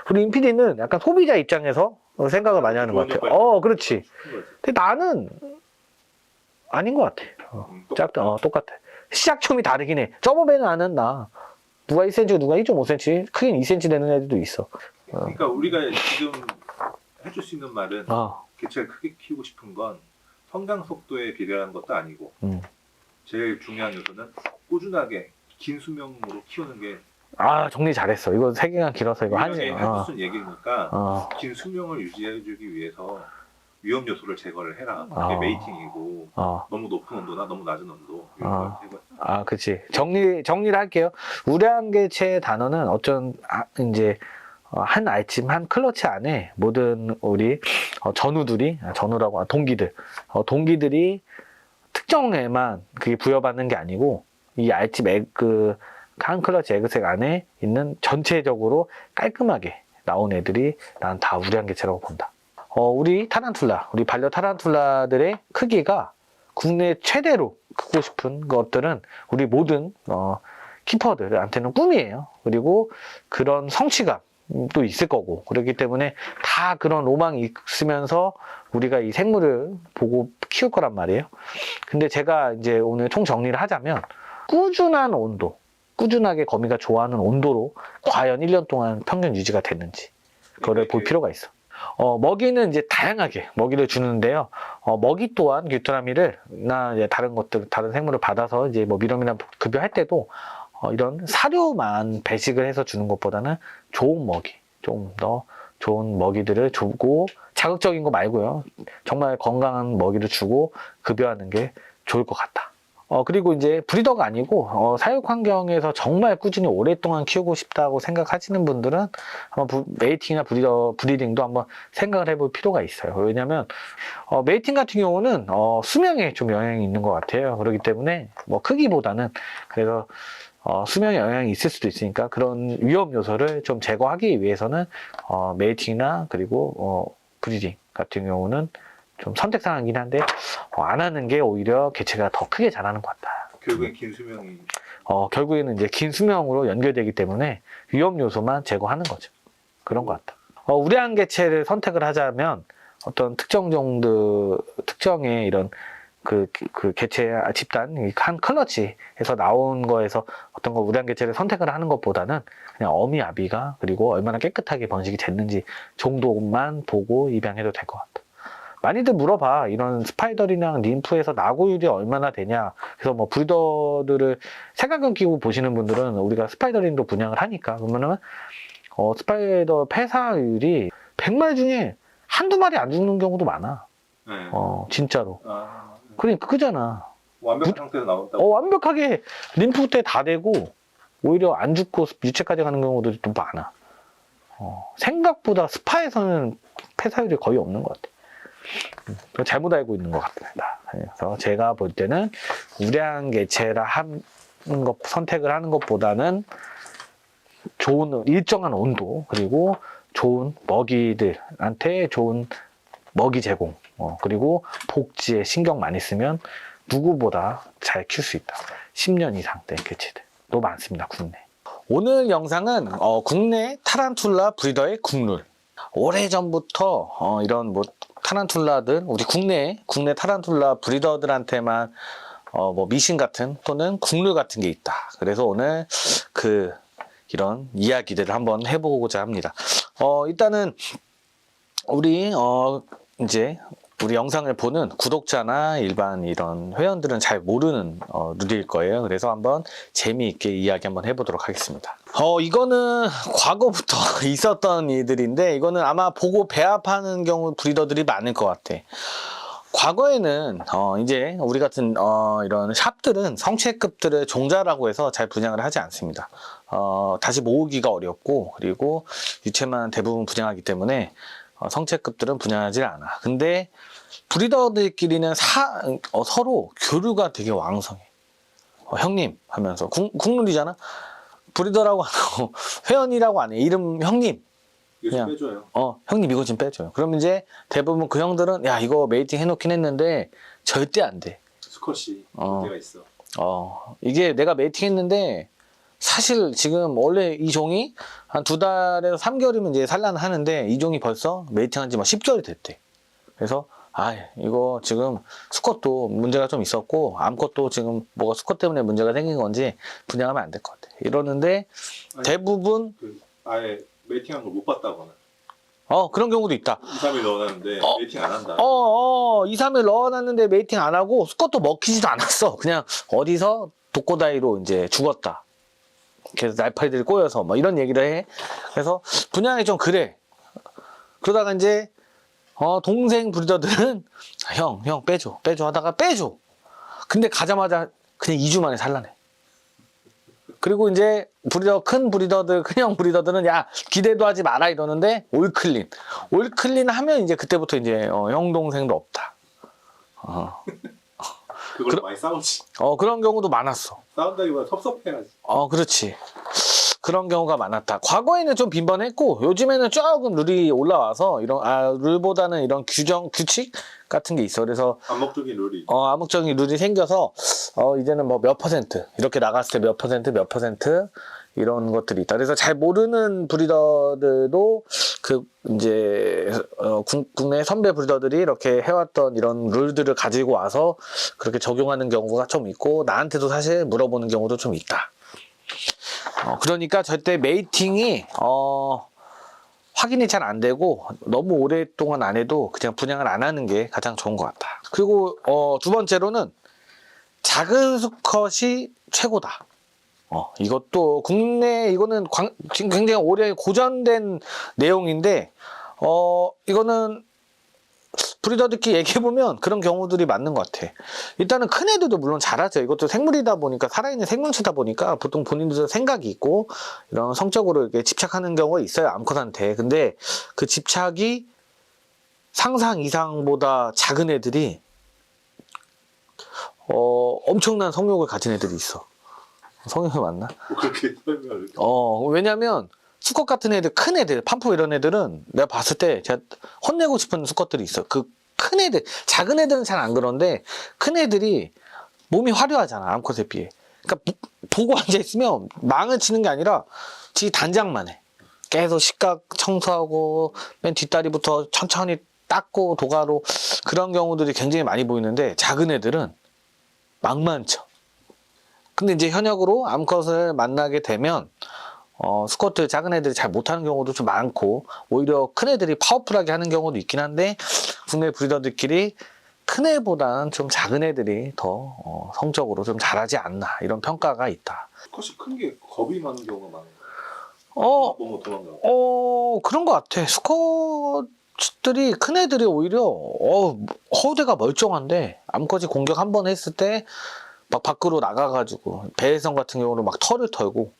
우리 임피디는 약간 소비자 입장에서 생각을 많이 하는 것 같아. 그렇지. 근데 나는 아닌 것 같아. 똑같아. 시작점이 다르긴 해. 저번에는 안 했나. 누가 1cm고 누가 1.5cm, 크긴 2cm 되는 애들도 있어. 그러니까 우리가 지금 해줄 수 있는 말은 개체를 크게 키우고 싶은 건 성장 속도에 비례하는 것도 아니고 제일 중요한 요소는 꾸준하게 긴 수명으로 키우는 게. 정리 잘했어. 이거 3개가 길어서 이거 해줄 얘기니까 긴 수명을 유지해주기 위해서 위험 요소를 제거를 해라. 그게 메이팅이고 너무 높은 온도나 너무 낮은 온도 이런 걸 제거. 그렇지. 정리를 할게요. 우량개체의 단어는 이제 한 알집, 한 클러치 안에 모든 우리 전우라고 동기들이 특정 애만 그게 부여받는 게 아니고 이 알집 한 클러치 에그색 안에 있는 전체적으로 깔끔하게 나온 애들이 난 다 우량 개체라고 본다. 우리 타란툴라, 우리 반려 타란툴라들의 크기가 국내 최대로 크고 싶은 것들은 우리 모든 키퍼들한테는 꿈이에요. 그리고 그런 성취감도 있을 거고, 그렇기 때문에 다 그런 로망이 있으면서 우리가 이 생물을 보고 키울 거란 말이에요. 근데 제가 이제 오늘 총 정리를 하자면, 꾸준한 온도, 꾸준하게 거미가 좋아하는 온도로 과연 1년 동안 평균 유지가 됐는지 그거를 볼 필요가 있어. 먹이는 이제 다양하게 먹이를 주는데요. 먹이 또한 귀뚜라미를 이제 다른 것들, 다른 생물을 받아서 이제 뭐 미럼이나 급여할 때도 이런 사료만 배식을 해서 주는 것보다는 좋은 먹이, 좀 더 좋은 먹이들을 주고, 자극적인 거 말고요. 정말 건강한 먹이를 주고 급여하는 게 좋을 것 같다. 그리고 이제 브리더가 아니고 사육 환경에서 정말 꾸준히 오랫동안 키우고 싶다고 생각하시는 분들은 한번 메이팅이나 브리딩도 한번 생각을 해볼 필요가 있어요. 왜냐하면 메이팅 같은 경우는 수명에 좀 영향이 있는 것 같아요. 그렇기 때문에 뭐 크기보다는, 그래서 수명에 영향이 있을 수도 있으니까 그런 위험 요소를 좀 제거하기 위해서는 메이팅이나 그리고 브리딩 같은 경우는 좀 선택 사항이긴 한데 안 하는 게 오히려 개체가 더 크게 자라는 것 같다. 결국엔 긴 수명이. 결국에는 이제 긴 수명으로 연결되기 때문에 위험 요소만 제거하는 거죠. 그런 것 같다. 우량 개체를 선택을 하자면 어떤 특정 정도, 특정의 이런 그 개체 집단, 한 클러치에서 나온 거에서 어떤 거 우량 개체를 선택을 하는 것보다는 그냥 어미 아비가, 그리고 얼마나 깨끗하게 번식이 됐는지 정도만 보고 입양해도 될 것 같다. 많이들 물어봐. 이런 스파이더리랑 ним프에서 나고율이 얼마나 되냐. 그래서 뭐 브리더들을 색안경 끼고 보시는 분들은 우리가 스파이더링도 분양을 하니까, 그러면은 스파이더 폐사율이 100마리 중에 한두 마리 안 죽는 경우도 많아. 네. 진짜로. 아, 그러니까 그거잖아. 완벽한 상태에서 나온다고. 완벽하게 림프 때 다 되고 오히려 안 죽고 유체까지 가는 경우도 좀 많아. 생각보다 스파에서는 폐사율이 거의 없는 것 같아. 잘못 알고 있는 것 같습니다. 그래서 제가 볼 때는 우량 개체라 하는 것, 선택을 하는 것보다는 좋은 일정한 온도, 그리고 좋은 먹이들한테 좋은 먹이 제공, 그리고 복지에 신경 많이 쓰면 누구보다 잘 키울 수 있다. 10년 이상 된 개체들도 많습니다, 국내. 오늘 영상은 국내 타란툴라 브리더의 국룰. 오래전부터 이런 뭐 타란툴라들, 우리 국내 타란툴라 브리더들한테만 뭐 미신 같은 또는 국룰 같은 게 있다. 그래서 오늘 이런 이야기들을 한번 해보고자 합니다. 일단은 우리 이제 우리 영상을 보는 구독자나 일반 이런 회원들은 잘 모르는 룰일 거예요. 그래서 한번 재미있게 이야기 한번 해보도록 하겠습니다. 이거는 과거부터 있었던 일들인데, 이거는 아마 보고 배합하는 경우 브리더들이 많을 것 같아. 과거에는 이제 우리 같은 이런 샵들은 성체급들을 종자라고 해서 잘 분양을 하지 않습니다. 다시 모으기가 어렵고, 그리고 유체만 대부분 분양하기 때문에 성체급들은 분양하지 않아. 근데 브리더들끼리는 서로 교류가 되게 왕성해. 형님 하면서 국룰이잖아. 브리더라고 안 하고 회원이라고 안 해. 이름 형님. 이거 좀 빼줘요. 형님 이거 좀 빼줘요. 그럼 이제 대부분 그 형들은 야 이거 메이팅 해놓긴 했는데 절대 안 돼. 수컷이 문제가 있어. 이게 내가 메이팅 했는데 사실 지금 원래 이 종이 한 2달에서 3개월이면 이제 산란을 하는데 이 종이 벌써 메이팅한 지 막 10개월이 됐대. 그래서 이거 지금 수컷도 문제가 좀 있었고 암컷도 지금 뭐가 수컷 때문에 문제가 생긴 건지 분양하면 안 될 것 같아. 이러는데 대부분 아예 메이팅한 걸 못 봤다거나 그런 경우도 있다. 2, 3일 넣어놨는데 메이팅 안 한다. 2, 3일 넣어놨는데 메이팅 안 하고 수컷도 먹히지도 않았어. 그냥 어디서 독고다이로 이제 죽었다. 그래서 날파리들이 꼬여서 뭐 이런 얘기를 해. 그래서 분양이 좀 그래. 그러다가 이제 동생 브리더들은 형 빼줘 하다가 빼줘. 근데 가자마자 그냥 2주 만에 산란해. 그리고 이제 큰 브리더들, 큰형 브리더들은 야 기대도 하지 마라 이러는데 올클린 하면 이제 그때부터 이제 형 동생도 없다. 그걸 많이 싸우지. 그런 경우도 많았어. 싸운다기보다 섭섭해야지. 그렇지. 그런 경우가 많았다. 과거에는 좀 빈번했고 요즘에는 조금 룰이 올라와서 룰보다는 이런 규칙 같은 게 있어. 그래서 암묵적인 룰이. 암묵적인 룰이 생겨서 이제는 뭐 몇 %, 이렇게 나갔을 때 몇 %, 이런 것들이 있다. 그래서 잘 모르는 브리더들도 이제 국내 선배 브리더들이 이렇게 해왔던 이런 룰들을 가지고 와서 그렇게 적용하는 경우가 좀 있고, 나한테도 사실 물어보는 경우도 좀 있다. 그러니까 절대 메이팅이 확인이 잘 안 되고 너무 오랫동안 안 해도 그냥 분양을 안 하는 게 가장 좋은 것 같다. 그리고 두 번째로는 작은 수컷이 최고다. 이것도 이거는 지금 굉장히 오래 고전된 내용인데 이거는 브리더들끼리 얘기해보면 그런 경우들이 맞는 것 같아. 일단은 큰 애들도 물론 잘하죠. 이것도 생물이다 보니까, 살아있는 생명체다 보니까 보통 본인들도 생각이 있고 이런 성적으로 이렇게 집착하는 경우가 있어요, 암컷한테. 근데 그 집착이 상상 이상보다 작은 애들이 엄청난 성욕을 가진 애들이 있어. 성욕이 맞나? 뭐 그렇게 설명을. 왜냐면 수컷 같은 애들, 큰 애들, 판포 이런 애들은 내가 봤을 때 제가 혼내고 싶은 수컷들이 있어. 그 큰 애들, 작은 애들은 잘 안 그런데 큰 애들이 몸이 화려하잖아, 암컷에 비해. 그러니까 보고 앉아있으면 망을 치는 게 아니라 지 단장만 해. 계속 식각 청소하고 맨 뒷다리부터 천천히 닦고 도가로, 그런 경우들이 굉장히 많이 보이는데 작은 애들은 망만 쳐. 근데 이제 현역으로 암컷을 만나게 되면 수컷들, 작은 애들이 잘 못하는 경우도 좀 많고, 오히려 큰 애들이 파워풀하게 하는 경우도 있긴 한데, 국내 브리더들끼리 큰 애보다는 좀 작은 애들이 더 성적으로 좀 잘하지 않나, 이런 평가가 있다. 수컷이 큰 게 겁이 많은 경우가 많아요. 너무 도망가고. 그런 것 같아. 수컷들이, 큰 애들이 오히려 허우대가 멀쩡한데 암컷이 공격 한 번 했을 때 막 밖으로 나가가지고, 배혜성 같은 경우는 막 털을 털고,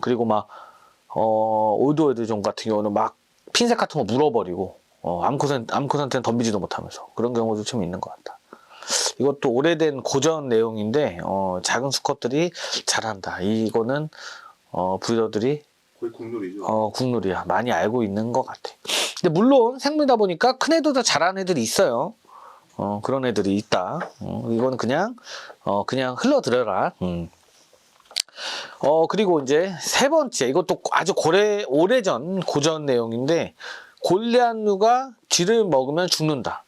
그리고 막 올드월드종 같은 경우는 막 핀셋 같은 거 물어버리고, 암컷한테는 덤비지도 못하면서, 그런 경우도 좀 있는 것 같다. 이것도 오래된 고전 내용인데 작은 수컷들이 잘한다. 이거는 브리더들이 거의 국룰이죠. 국룰이야. 많이 알고 있는 것 같아. 근데 물론 생물이다 보니까 큰 애들도 잘하는 애들이 있어요. 그런 애들이 있다. 이거는 그냥 흘러들어라. 그리고 이제 세 번째, 이것도 아주 오래전 고전 내용인데, 골리앗류가 쥐를 먹으면 죽는다.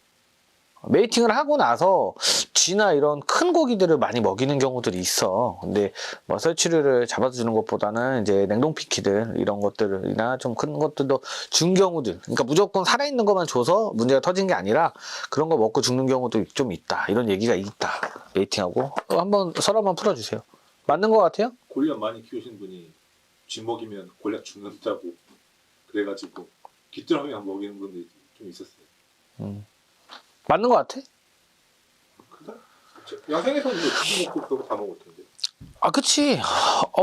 메이팅을 하고 나서 쥐나 이런 큰 고기들을 많이 먹이는 경우들이 있어. 근데 뭐 설치류를 잡아주는 것보다는 이제 냉동피키들 이런 것들이나 좀 큰 것들도 준 경우들, 그러니까 무조건 살아있는 것만 줘서 문제가 터진 게 아니라 그런 거 먹고 죽는 경우도 좀 있다, 이런 얘기가 있다. 메이팅하고 한번 서랍만 풀어주세요. 맞는 것 같아요? 골리앗 많이 키우신 분이 쥐 먹이면 골리앗 죽는다고 그래가지고 귀뚜라미 먹이는 분들이 좀 있었어요. 맞는 것 같아? 그래? 야생에서는 쥐 먹고 그거 다 먹을 텐데. 그치.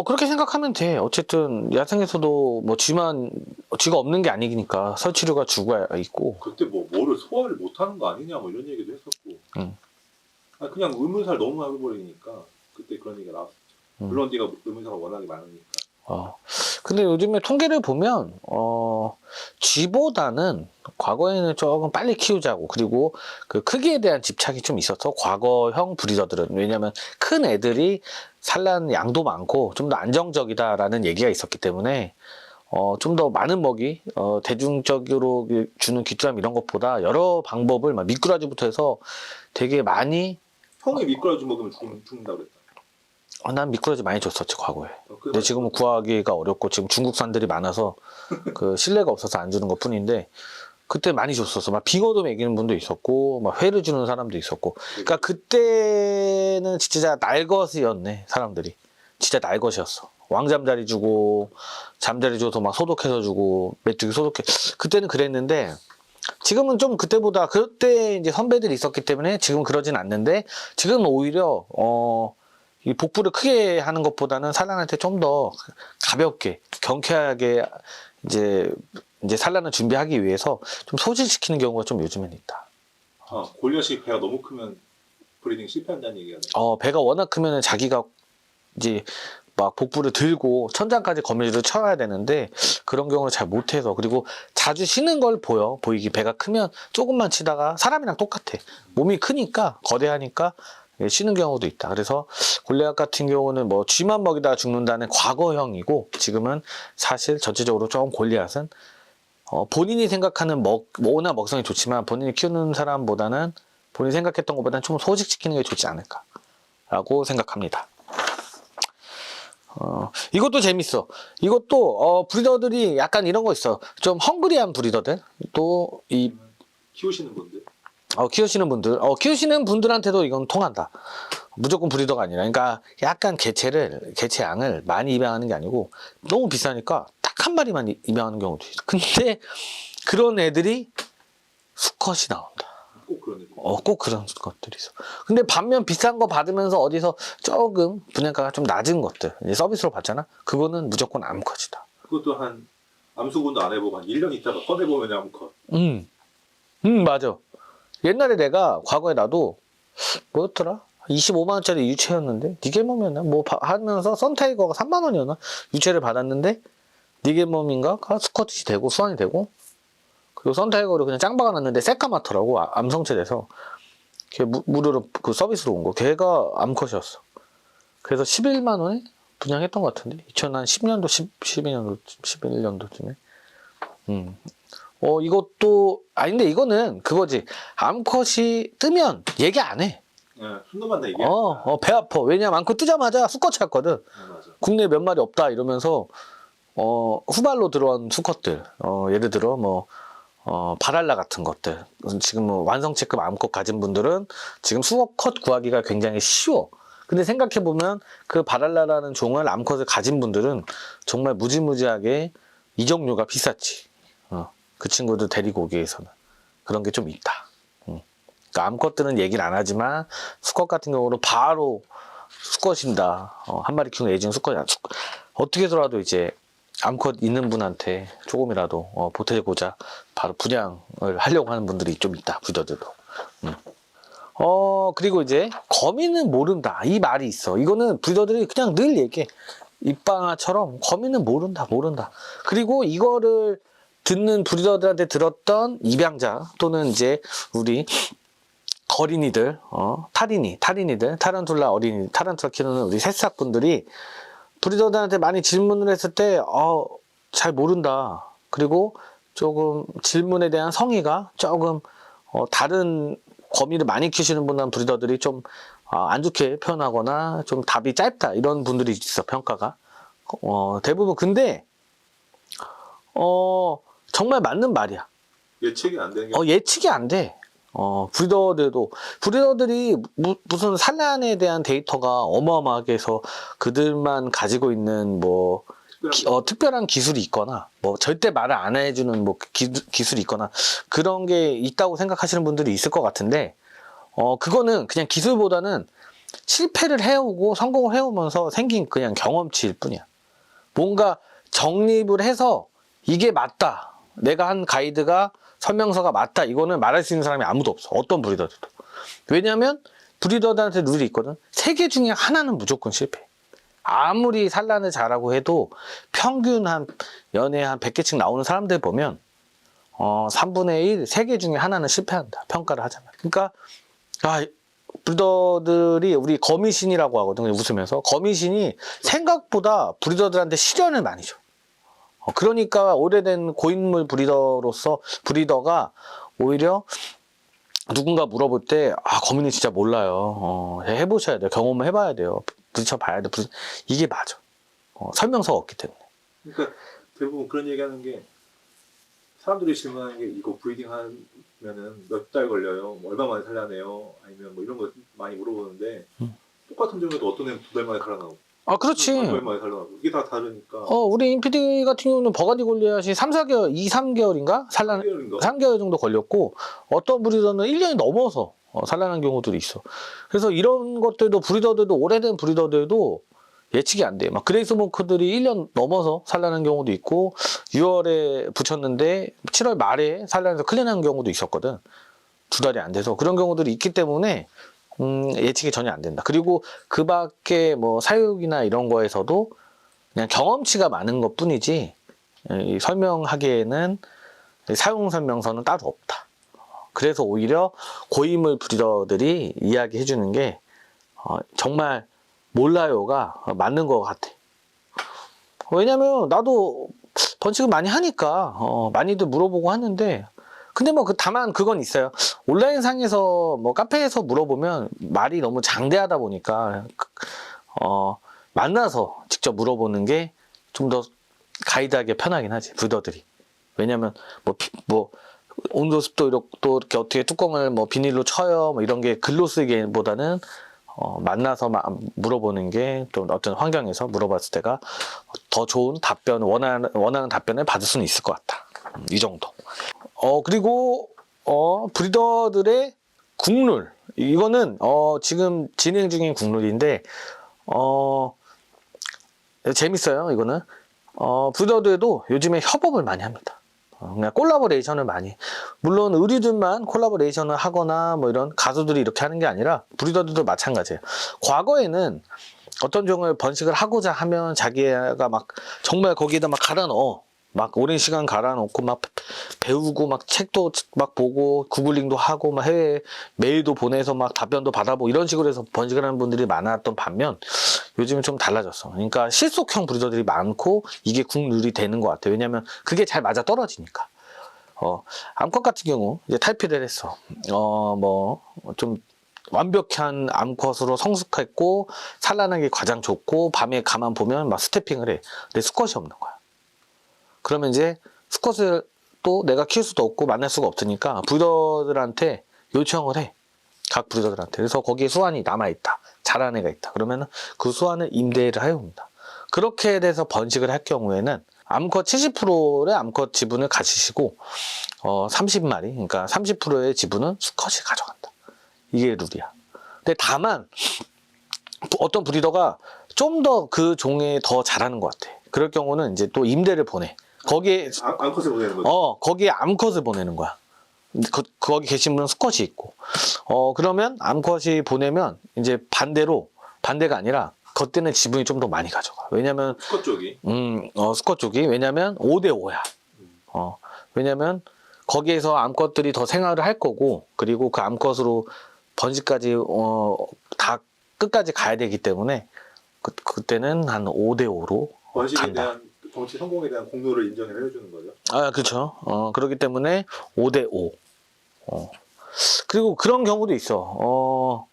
그렇게 생각하면 돼. 어쨌든 야생에서도 뭐 쥐가 없는 게 아니니까 설치류가 죽어 있고. 그때 뭐를 소화를 못하는 거 아니냐 뭐 이런 얘기도 했었고. 그냥 의문사를 너무 해버리니까 그때 그런 얘기가 나왔었죠. 물론 네가 의문사가 워낙에 많으니까. 근데 요즘에 통계를 보면 쥐보다는 과거에는 조금 빨리 키우자고, 그리고 그 크기에 대한 집착이 좀 있어서 과거형 브리더들은, 왜냐면 큰 애들이 산란 양도 많고 좀 더 안정적이다라는 얘기가 있었기 때문에 좀 더 많은 먹이, 대중적으로 주는 귀뚜라미 이런 것보다 여러 방법을, 막 미꾸라지부터 해서 되게 많이. 형이 미꾸라지 먹으면 죽는다고 그랬다. 난 미꾸라지 많이 줬었지, 과거에. 근데 지금은 구하기가 어렵고 지금 중국산들이 많아서 그 신뢰가 없어서 안 주는 것 뿐인데, 그때 많이 줬었어. 막 빙어도 먹이는 분도 있었고, 막 회를 주는 사람도 있었고. 그러니까 그때는 진짜 날것이었네, 사람들이. 진짜 날것이었어. 왕잠자리 주고, 잠자리 줘서 막 소독해서 주고, 메뚜기 소독해. 그때는 그랬는데, 지금은 좀 그때 이제 선배들이 있었기 때문에 지금 그러진 않는데, 지금은 오히려 이 복부를 크게 하는 것보다는 산란할 때 좀 더 가볍게, 경쾌하게 이제 산란을 준비하기 위해서 좀 소실시키는 경우가 좀 요즘엔 있다. 골리앗이 배가 너무 크면 브리딩 실패한다는 얘기가 배가 워낙 크면은 자기가 이제 막 복부를 들고 천장까지 거미줄을 쳐야 되는데 그런 경우를 잘 못해서, 그리고 자주 쉬는 걸 보이기 배가 크면 조금만 치다가 사람이랑 똑같아. 몸이 크니까 거대하니까 쉬는 경우도 있다. 그래서 골리앗 같은 경우는 뭐 쥐만 먹이다가 죽는다는 과거형이고, 지금은 사실 전체적으로 좀 골리앗은 본인이 생각하는 뭐나 먹성이 좋지만 본인이 키우는 사람보다는 본인이 생각했던 것보다는 좀 소식시키는 게 좋지 않을까라고 생각합니다. 이것도 재밌어. 이것도 브리더들이 약간 이런 거 있어. 좀 헝그리한 브리더들, 또 이 키우시는 분들. 키우시는 분들한테도 이건 통한다. 무조건 브리더가 아니라, 그러니까 약간 개체양을 많이 입양하는 게 아니고 너무 비싸니까 딱 한 마리만 입양하는 경우도 있어. 근데 그런 애들이 수컷이 나온다. 꼭 그런 애들. 꼭 그런 것들이 있어. 근데 반면 비싼 거 받으면서 어디서 조금 분양가가 좀 낮은 것들 이제 서비스로 받잖아. 그거는 무조건 암컷이다. 그것도 한 암수군도 안 해보고 한 1년 있다가 꺼내보면 암컷. 맞아. 옛날에 내가 과거에 나도 뭐였더라? 25만 원짜리 유채였는데 니겔몸이었나? 뭐 하면서 선타이거가 3만 원이었나? 유채를 받았는데 니겔몸인가? 수컷이 되고 수완이 되고, 그리고 선타이거를 그냥 짱 박아놨는데 새까맣더라고. 암성체 돼서. 걔 무료로 그 서비스로 온 거. 걔가 암컷이었어. 그래서 11만 원에 분양했던 것 같은데 2010년도 11년도쯤에. 이것도 근데 이거는 그거지. 암컷이 뜨면 얘기 안 해. 순도만 다 얘기. 배 아파. 왜냐면 암컷 뜨자마자 수컷이었거든. 맞아. 국내에 몇 마리 없다 이러면서 후발로 들어온 수컷들, 예를 들어 뭐 바랄라 같은 것들, 지금 뭐 완성체급 암컷 가진 분들은 지금 수컷 구하기가 굉장히 쉬워. 근데 생각해보면 그 바랄라라는 종을 암컷을 가진 분들은 정말 무지무지하게 이적료가 비쌌지. 그 친구들 데리고 오기 위해서는 그런 게 좀 있다. 그러니까 암컷들은 얘기를 안 하지만 수컷 같은 경우는 바로 수컷인다. 한 마리 키우는 애증 수컷이야. 어떻게 해서라도 이제 암컷 있는 분한테 조금이라도 보태고자 바로 분양을 하려고 하는 분들이 좀 있다. 브리더들도. 그리고 이제 거미는 모른다. 이 말이 있어. 이거는 브리더들이 그냥 늘 얘기해. 입방아처럼 거미는 모른다. 그리고 이거를 듣는 브리더들한테 들었던 입양자 또는 이제 우리 어린이들, 타린이들, 타란툴라 어린이, 타란툴라 키우는 우리 새싹분들이 브리더들한테 많이 질문을 했을 때, 잘 모른다. 그리고 조금 질문에 대한 성의가 조금, 다른 거미를 많이 키우시는 분한 브리더들이 좀, 안 좋게 표현하거나 좀 답이 짧다. 이런 분들이 있어, 평가가. 대부분. 근데, 정말 맞는 말이야. 예측이 안 되는 게. 예측이 안 돼. 브리더들이 무슨 산란에 대한 데이터가 어마어마하게 해서 그들만 가지고 있는 뭐 특별한 기술이 있거나 뭐 절대 말을 안 해주는 뭐 기술이 있거나 그런 게 있다고 생각하시는 분들이 있을 것 같은데, 그거는 그냥 기술보다는 실패를 해오고 성공을 해오면서 생긴 그냥 경험치일 뿐이야. 뭔가 정립을 해서 이게 맞다. 내가 한 가이드가 설명서가 맞다. 이거는 말할 수 있는 사람이 아무도 없어. 어떤 브리더들도. 왜냐하면 브리더들한테 룰이 있거든. 3개 중에 하나는 무조건 실패. 아무리 산란을 잘하고 해도 평균 연애에 한 100개씩 나오는 사람들 보면 3분의 1, 3개 중에 하나는 실패한다. 평가를 하자면. 그러니까 브리더들이 우리 거미신이라고 하거든요. 웃으면서. 거미신이 생각보다 브리더들한테 시련을 많이 줘. 그러니까 오래된 고인물 브리더가 오히려 누군가 물어볼 때 거미는 진짜 몰라요. 해보셔야 돼요. 경험을 해봐야 돼요. 부딪혀봐야 돼요. 이게 맞아. 설명서가 없기 때문에. 그러니까 대부분 그런 얘기하는 게, 사람들이 질문하는 게 이거 브리딩 하면은 몇 달 걸려요? 얼마 만에 살려내요? 아니면 뭐 이런 거 많이 물어보는데 똑같은 종에도 어떤 애는 2달 만에 살아나고 그렇지. 얼마에 살아나고 이게 다 다르니까. 우리 인피디 같은 경우는 버가디 골리앗이 3개월인가? 3개월 정도 걸렸고, 어떤 브리더는 1년이 넘어서 산란한 경우들이 있어. 그래서 이런 것들도 브리더들도, 오래된 브리더들도 예측이 안 돼. 막 그레이스 모크들이 1년 넘어서 산란한 경우도 있고, 6월에 붙였는데 7월 말에 산란해서 클린한 경우도 있었거든. 2달이 안 돼서. 그런 경우들이 있기 때문에 예측이 전혀 안 된다. 그리고 그 밖에 뭐 사육이나 이런 거에서도 그냥 경험치가 많은 것 뿐이지, 이 설명하기에는 사용 설명서는 따로 없다. 그래서 오히려 고인물 브리더들이 이야기해 주는 게 정말 몰라요가 맞는 것 같아. 왜냐면 나도 번식을 많이 하니까 많이들 물어보고 하는데, 근데 뭐 다만 그건 있어요. 온라인 상에서 뭐 카페에서 물어보면 말이 너무 장대하다 보니까 만나서 직접 물어보는 게 좀 더 가이드하기 편하긴 하지, 브리더들이. 왜냐면 뭐 온도 습도 또 이렇게 어떻게 뚜껑을 뭐 비닐로 쳐요 뭐 이런 게 글로 쓰기보다는 만나서 물어보는 게 또 어떤 환경에서 물어봤을 때가 더 좋은 답변, 원하는 답변을 받을 수는 있을 것 같다. 이 정도. 그리고 브리더들의 국룰, 이거는 지금 진행 중인 국룰인데 재밌어요. 이거는 브리더들도 요즘에 협업을 많이 합니다. 그냥 콜라보레이션을 많이. 물론 의류들만 콜라보레이션을 하거나 뭐 이런 가수들이 이렇게 하는 게 아니라 브리더들도 마찬가지예요. 과거에는 어떤 종을 번식을 하고자 하면 자기가 막 정말 거기에다 막 갈아 넣어. 막 오랜 시간 갈아 놓고 막 배우고 막 책도 막 보고 구글링도 하고 막 해외 메일도 보내서 막 답변도 받아보고 이런 식으로 해서 번식을 하는 분들이 많았던 반면 요즘은 좀 달라졌어. 그러니까 실속형 브리더들이 많고 이게 국룰이 되는 것 같아요. 왜냐면 그게 잘 맞아 떨어지니까. 암컷 같은 경우 이제 탈피를 했어. 뭐 좀 완벽한 암컷으로 성숙했고 산란하기 가장 좋고 밤에 가만 보면 막 스태핑을 해. 근데 수컷이 없는 거야. 그러면 이제 수컷을 또 내가 키울 수도 없고 만날 수가 없으니까 브리더들한테 요청을 해. 각 브리더들한테. 그래서 거기에 수완이 남아있다. 잘하는 애가 있다. 그러면 그 수완을 임대를 하여옵니다. 그렇게 돼서 번식을 할 경우에는 암컷 70%의 암컷 지분을 가지시고 30마리, 그러니까 30%의 지분은 수컷이 가져간다. 이게 룰이야. 근데 다만 어떤 브리더가 좀 더 그 종에 더 잘하는 것 같아. 그럴 경우는 이제 또 임대를 보내. 거기에 암컷을 보내는 거죠? 거기에 암컷을 보내는 거야. 거기 계신 분은 수컷이 있고. 그러면 암컷이 보내면 이제 반대가 아니라 그때는 지분이 좀 더 많이 가져가. 왜냐면 수컷 쪽이. 수컷 쪽이 왜냐면 5대5야. 왜냐면 거기에서 암컷들이 더 생활을 할 거고, 그리고 그 암컷으로 번식까지 다 끝까지 가야 되기 때문에 그때는 한 5대5로 번식에 간다. 대한 정치 성공에 대한 공로를 인정을 해주는 거죠. 아, 그렇죠. 그렇기 때문에 5대5. 그리고 그런 경우도 있어.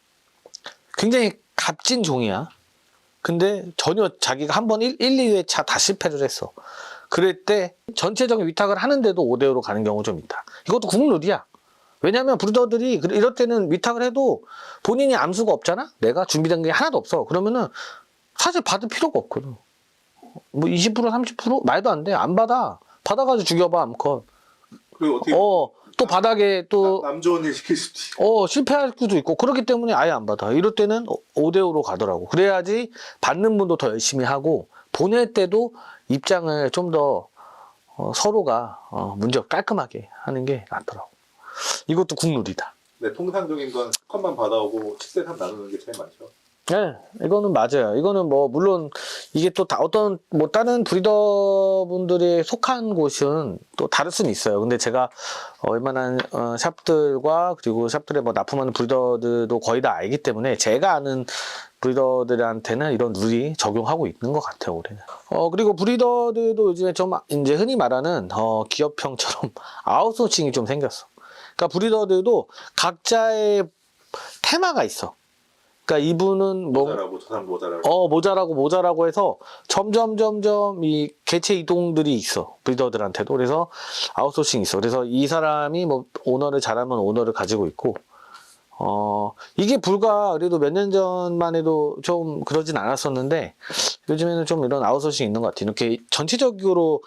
굉장히 값진 종이야. 근데 전혀 자기가 한번 1, 2회차 다 실패를 했어. 그럴 때 전체적인 위탁을 하는데도 5대5로 가는 경우 좀 있다. 이것도 국룰이야. 왜냐면 브리더들이 이럴 때는 위탁을 해도 본인이 암수가 없잖아? 내가 준비된 게 하나도 없어. 그러면은 사실 받을 필요가 없거든. 뭐 20%, 30% 말도 안 돼. 안 받아. 받아가지고 죽여봐, 암컷. 그리고 어떻게 또 바닥에 또 남 좋은 일 시킬 수도 있고. 실패할 수도 있고, 그렇기 때문에 아예 안 받아. 이럴 때는 5대5로 가더라고. 그래야지 받는 분도 더 열심히 하고, 보낼 때도 입장을 좀 더 서로가 문제 깔끔하게 하는 게 낫더라고. 이것도 국룰이다. 네, 통상적인 건 컷만 받아오고 7대3 나누는 게 제일 많죠. 네, 이거는 맞아요. 이거는 뭐 물론 이게 또 어떤 뭐 다른 브리더 분들이 속한 곳은 또 다를 수는 있어요. 근데 제가 웬만한 샵들과 그리고 샵들에 뭐 납품하는 브리더들도 거의 다 알기 때문에 제가 아는 브리더들한테는 이런 룰이 적용하고 있는 것 같아요, 올해는. 그리고 브리더들도 요즘에 좀 이제 흔히 말하는 기업형처럼 아웃소싱이 좀 생겼어. 그러니까 브리더들도 각자의 테마가 있어. 그러니까 이분은 뭐 모자라고 저 사람 모자라고. 모자라고 해서 점점 이 개체 이동들이 있어, 브리더들한테도. 그래서 아웃소싱이 있어. 그래서 이 사람이 뭐 오너를 잘하면 오너를 가지고 있고, 이게 불과 그래도 몇 년 전만 해도 좀 그러진 않았었는데 요즘에는 좀 이런 아웃소싱이 있는 것 같아. 이렇게 전체적으로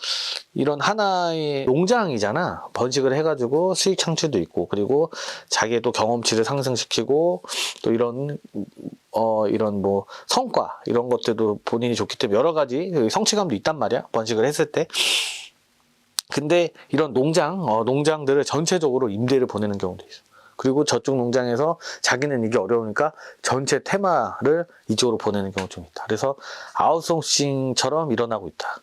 이런 하나의 농장이잖아. 번식을 해가지고 수익 창출도 있고, 그리고 자기의 또 경험치를 상승시키고, 또 이런 뭐 성과 이런 것들도 본인이 좋기 때문에 여러 가지 성취감도 있단 말이야, 번식을 했을 때. 근데 이런 농장들을 전체적으로 임대를 보내는 경우도 있어. 그리고 저쪽 농장에서 자기는 이게 어려우니까 전체 테마를 이쪽으로 보내는 경우가 좀 있다. 그래서 아웃소싱처럼 일어나고 있다.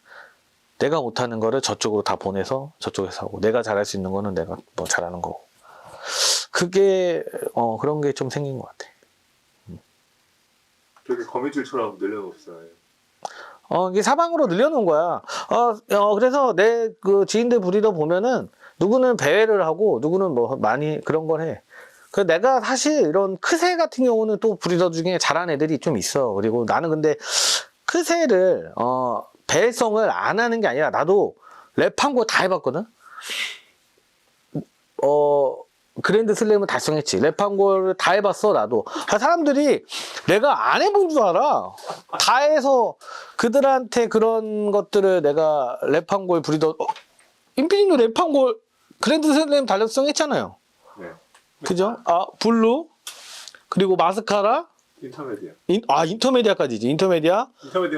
내가 못하는 거를 저쪽으로 다 보내서 저쪽에서 하고, 내가 잘할 수 있는 거는 내가 뭐 잘하는 거고. 그게 그런 게 좀 생긴 것 같아. 되게 거미줄처럼 늘려놓았어요. 이게 사방으로 늘려놓은 거야. 그래서 내 그 지인들 브리더 보면은 누구는 배회를 하고 누구는 뭐 많이 그런 걸 해. 그 내가 사실 이런 크새 같은 경우는 또 브리더 중에 잘하는 애들이 좀 있어. 그리고 나는 근데 크새를 배송을 안 하는 게 아니라 나도 랩한 거 다 해봤거든. 그랜드 슬램을 달성했지. 랩한 거를 다 해봤어, 나도. 사람들이 내가 안 해본 줄 알아. 다 해서 그들한테 그런 것들을 내가 랩한 걸 브리더, 임피님도 랩한 걸 그랜드 슬램 달성했잖아요. 네. 그죠? 블루, 그리고 마스카라, 인터메디아. 인터메디아까지지. 인터메디아가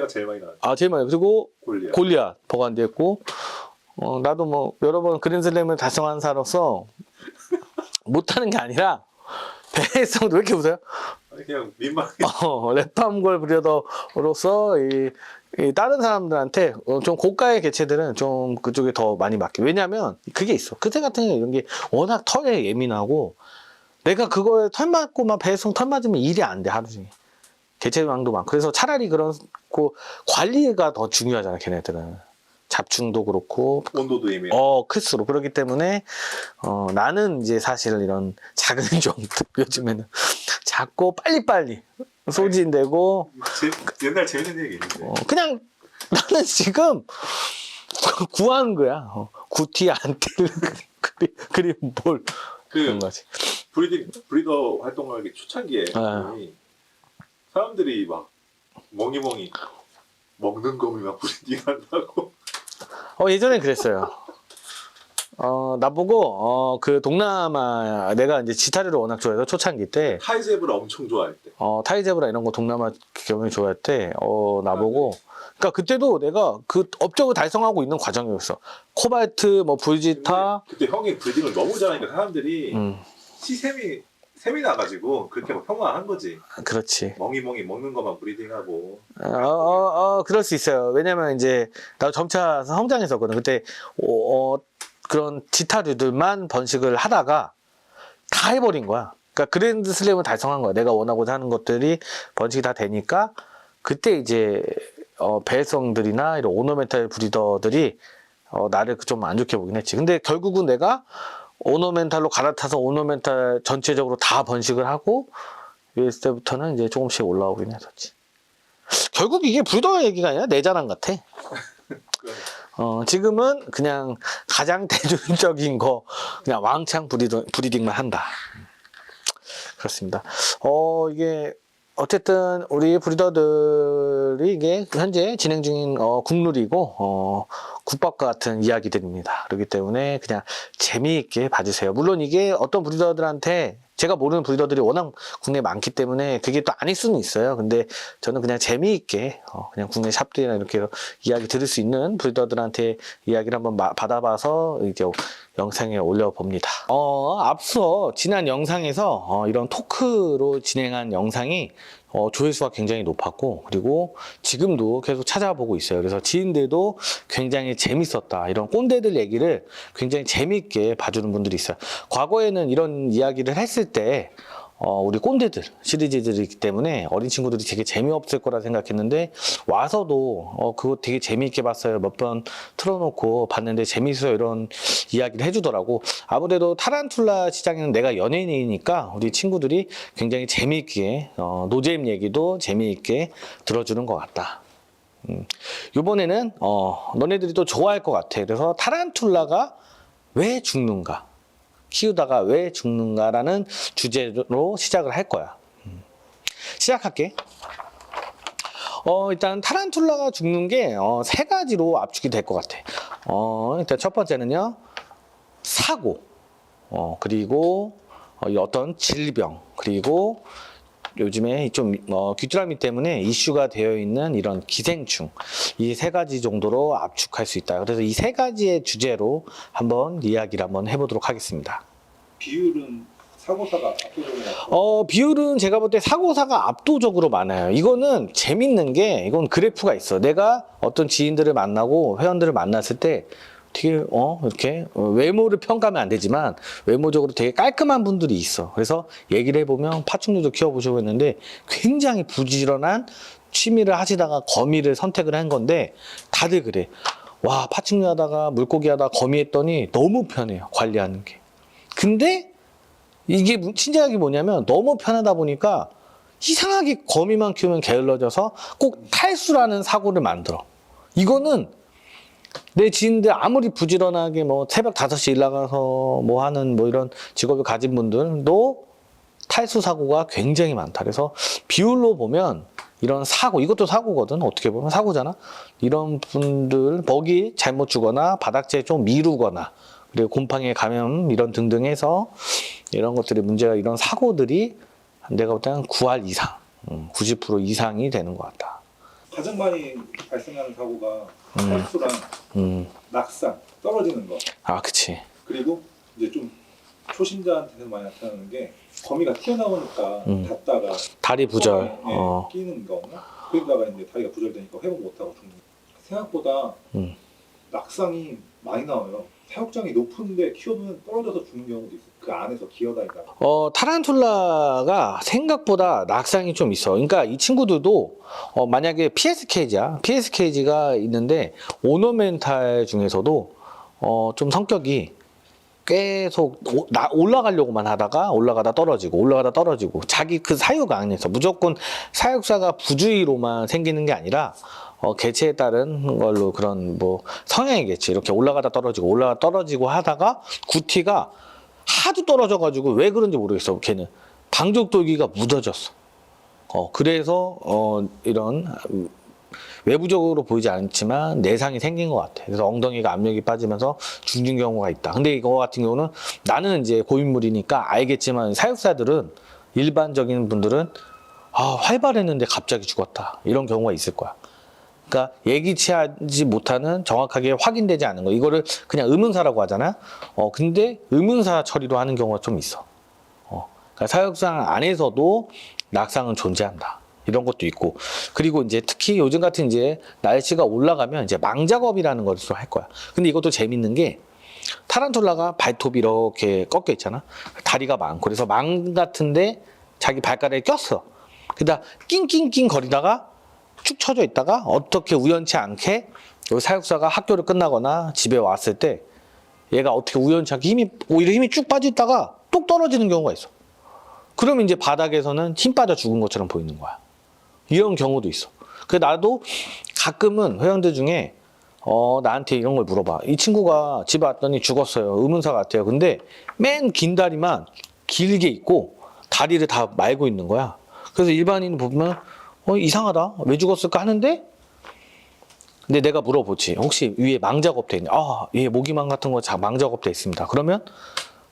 제일 많이 나왔죠. 제일 많이. 그리고 골리앗 보관됐고, 나도 뭐 여러 번 그랜드슬램을 달성한 사로서 못하는 게 아니라 배송도 왜 이렇게 웃어요? 그냥 민망해. 랩팜걸 브리더로서 이 다른 사람들한테 좀 고가의 개체들은 좀 그쪽에 더 많이 맡겨. 왜냐면 그게 있어. 크새 같은 경우 이런 게 워낙 털에 예민하고, 내가 그거에 털 맞고만 배송 털 맞으면 일이 안 돼, 하루 종일. 개체량도 많고. 그래서 차라리 그런 관리가 더 중요하잖아, 걔네들은. 잡충도 그렇고 온도도 예민해. 클수록. 그렇기 때문에 나는 이제 사실 이런 작은 종들 요즘에는 작고 빨리빨리 소진되고. 옛날 재밌는 얘기 있는데 그냥 나는 지금 구하는 거야. 구티 안틸 그림 볼 그런 거지. 브리더 활동하기 초창기에 사람들이 막 멍이 먹는 거미 막 브리딩 한다고. 예전에 그랬어요. 나보고 그 동남아, 내가 이제 지타류를 워낙 좋아해서 초창기 때 타이제브를 엄청 좋아할 때, 타이제브라 이런 거 동남아 경영이 좋아할 때 나보고, 그러니까 그때도 내가 그 업적을 달성하고 있는 과정이었어. 코발트, 뭐 불지타. 그때 형이 브리딩을 너무 잘하니까 사람들이 샘이 나가지고 그렇게 막 평가한 거지. 그렇지. 멍이 먹는 것만 브리딩하고. 그럴 수 있어요. 왜냐면 이제 나도 점차 성장했었거든. 그때 그런 지타류들만 번식을 하다가 다 해버린 거야. 그러니까 그랜드 슬램을 달성한 거야. 내가 원하고자 하는 것들이 번식이 다 되니까, 그때 이제 배성들이나 이런 오너멘탈 브리더들이 나를 좀 안 좋게 보긴 했지. 근데 결국은 내가 오너멘탈로 갈아타서 오너멘탈 전체적으로 다 번식을 하고 이랬을 때부터는 이제 조금씩 올라오긴 했었지. 결국 이게 브리더 얘기가 아니라 내 자랑 같아. 지금은 그냥 가장 대중적인 거 그냥 왕창 브리딩만 한다. 그렇습니다. 이게 어쨌든 우리 브리더들이 이게 현재 진행 중인 국룰이고 국밥과 같은 이야기들입니다. 그렇기 때문에 그냥 재미있게 봐주세요. 물론 이게 어떤 브리더들한테, 제가 모르는 브리더들이 워낙 국내에 많기 때문에 그게 또 아닐 수는 있어요. 근데 저는 그냥 재미있게 그냥 국내 샵들이나 이렇게 이야기 들을 수 있는 브리더들한테 이야기를 한번 받아봐서 이제 영상에 올려봅니다. 앞서 지난 영상에서 이런 토크로 진행한 영상이 조회수가 굉장히 높았고, 그리고 지금도 계속 찾아보고 있어요. 그래서 지인들도 굉장히 재밌었다, 이런 꼰대들 얘기를 굉장히 재밌게 봐주는 분들이 있어요. 과거에는 이런 이야기를 했을 때 우리 꼰대들 시리즈들이기 때문에 어린 친구들이 되게 재미없을 거라 생각했는데, 와서도 그거 되게 재미있게 봤어요, 몇 번 틀어놓고 봤는데 재밌어요, 이런 이야기를 해주더라고. 아무래도 타란툴라 시장에는 내가 연예인이니까 우리 친구들이 굉장히 재미있게 노잼 얘기도 재미있게 들어주는 것 같다. 이번에는 너네들이 또 좋아할 것 같아. 그래서 타란툴라가 왜 죽는가, 키우다가 왜 죽는가라는 주제로 시작을 할 거야. 시작할게. 일단 타란툴라가 죽는 게 세 가지로 압축이 될 것 같아. 일단 첫 번째는요, 사고, 그리고 어떤 질병, 그리고 요즘에 좀 귀뚜라미 때문에 이슈가 되어 있는 이런 기생충, 이 세 가지 정도로 압축할 수 있다. 그래서 이 세 가지의 주제로 한번 이야기를 한번 해보도록 하겠습니다. 비율은 사고사가 압도적으로 많고. 비율은 제가 볼 때 사고사가 압도적으로 많아요. 이거는 재밌는 게, 이건 그래프가 있어. 내가 어떤 지인들을 만나고 회원들을 만났을 때 되게 이렇게 외모를 평가하면 안 되지만 외모적으로 되게 깔끔한 분들이 있어. 그래서 얘기를 해보면 파충류도 키워보시고 했는데 굉장히 부지런한 취미를 하시다가 거미를 선택을 한 건데 다들 그래. 와, 파충류 하다가 물고기 하다가 거미 했더니 너무 편해요, 관리하는 게. 근데 이게 친절하게 뭐냐면 너무 편하다 보니까 이상하게 거미만 키우면 게을러져서 꼭 탈수라는 사고를 만들어. 이거는 내 지인들 아무리 부지런하게 뭐 새벽 5시 일 나가서 뭐 하는 뭐 이런 직업을 가진 분들도 탈수 사고가 굉장히 많다. 그래서 비율로 보면 이런 사고, 이것도 사고거든. 어떻게 보면 사고잖아. 이런 분들 먹이 잘못 주거나 바닥재 좀 미루거나 그리고 곰팡이에 감염 이런 등등 해서 이런 것들이 문제가, 이런 사고들이 내가 볼 때는 9할 이상, 90% 이상이 되는 것 같다. 가장 많이 발생하는 사고가 탈수랑 낙상, 떨어지는 거. 아, 그치. 그리고 이제 좀 초심자한테는 많이 나타나는 게 거미가 튀어나오니까 닿다가 다리 부절. 끼는 거나 그러다가 이제 다리가 부절되니까 회복 못하고 죽는. 생각보다 낙상이 많이 나와요. 사육장이 높은데 키워두면 떨어져서 죽는 경우도 있어요. 그 안에서 기어다니다가. 타란툴라가 생각보다 낙상이 좀 있어. 그러니까 이 친구들도 만약에 PS 케이지야. PS 케이지가 있는데 오너멘탈 중에서도 좀 성격이 계속 올라가려고만 하다가 올라가다 떨어지고 자기 그 사육 안에서 무조건 사육사가 부주의로만 생기는 게 아니라 개체에 따른 걸로 그런 뭐 성향이겠지. 이렇게 올라가다 떨어지고 하다가 구티가 하도 떨어져가지고 왜 그런지 모르겠어. 걔는 방족돌기가 묻어졌어. 그래서 이런 외부적으로 보이지 않지만 내상이 생긴 것 같아. 그래서 엉덩이가 압력이 빠지면서 죽는 경우가 있다. 근데 이거 같은 경우는 나는 이제 고인물이니까 알겠지만 사육사들은, 일반적인 분들은 활발했는데 갑자기 죽었다, 이런 경우가 있을 거야. 그러니까 예기치 하지 못하는, 정확하게 확인되지 않은 거, 이거를 그냥 의문사라고 하잖아. 근데 의문사 처리로 하는 경우가 좀 있어. 그러니까 사육장 안에서도 낙상은 존재한다, 이런 것도 있고. 그리고 이제 특히 요즘 같은 이제 날씨가 올라가면 이제 망작업이라는 걸 또 할 거야. 근데 이것도 재밌는 게 타란툴라가 발톱이 이렇게 꺾여 있잖아. 다리가 많고. 그래서 망 같은데 자기 발가락에 꼈어. 그러다 낑낑낑 거리다가 축 처져 있다가 어떻게 우연치 않게 여기 사육사가 학교를 끝나거나 집에 왔을 때 얘가 어떻게 우연치 않게 오히려 힘이 쭉 빠져 있다가 뚝 떨어지는 경우가 있어. 그러면 이제 바닥에서는 힘 빠져 죽은 것처럼 보이는 거야. 이런 경우도 있어. 그래서 나도 가끔은 회원들 중에 나한테 이런 걸 물어봐. 이 친구가 집에 왔더니 죽었어요. 의문사 같아요. 근데 맨 긴 다리만 길게 있고 다리를 다 말고 있는 거야. 그래서 일반인 보면 이상하다, 왜 죽었을까 하는데, 근데 내가 물어보지. 혹시 위에 망작업 돼 있냐? 위에 모기망 같은 거 망작업 돼 있습니다. 그러면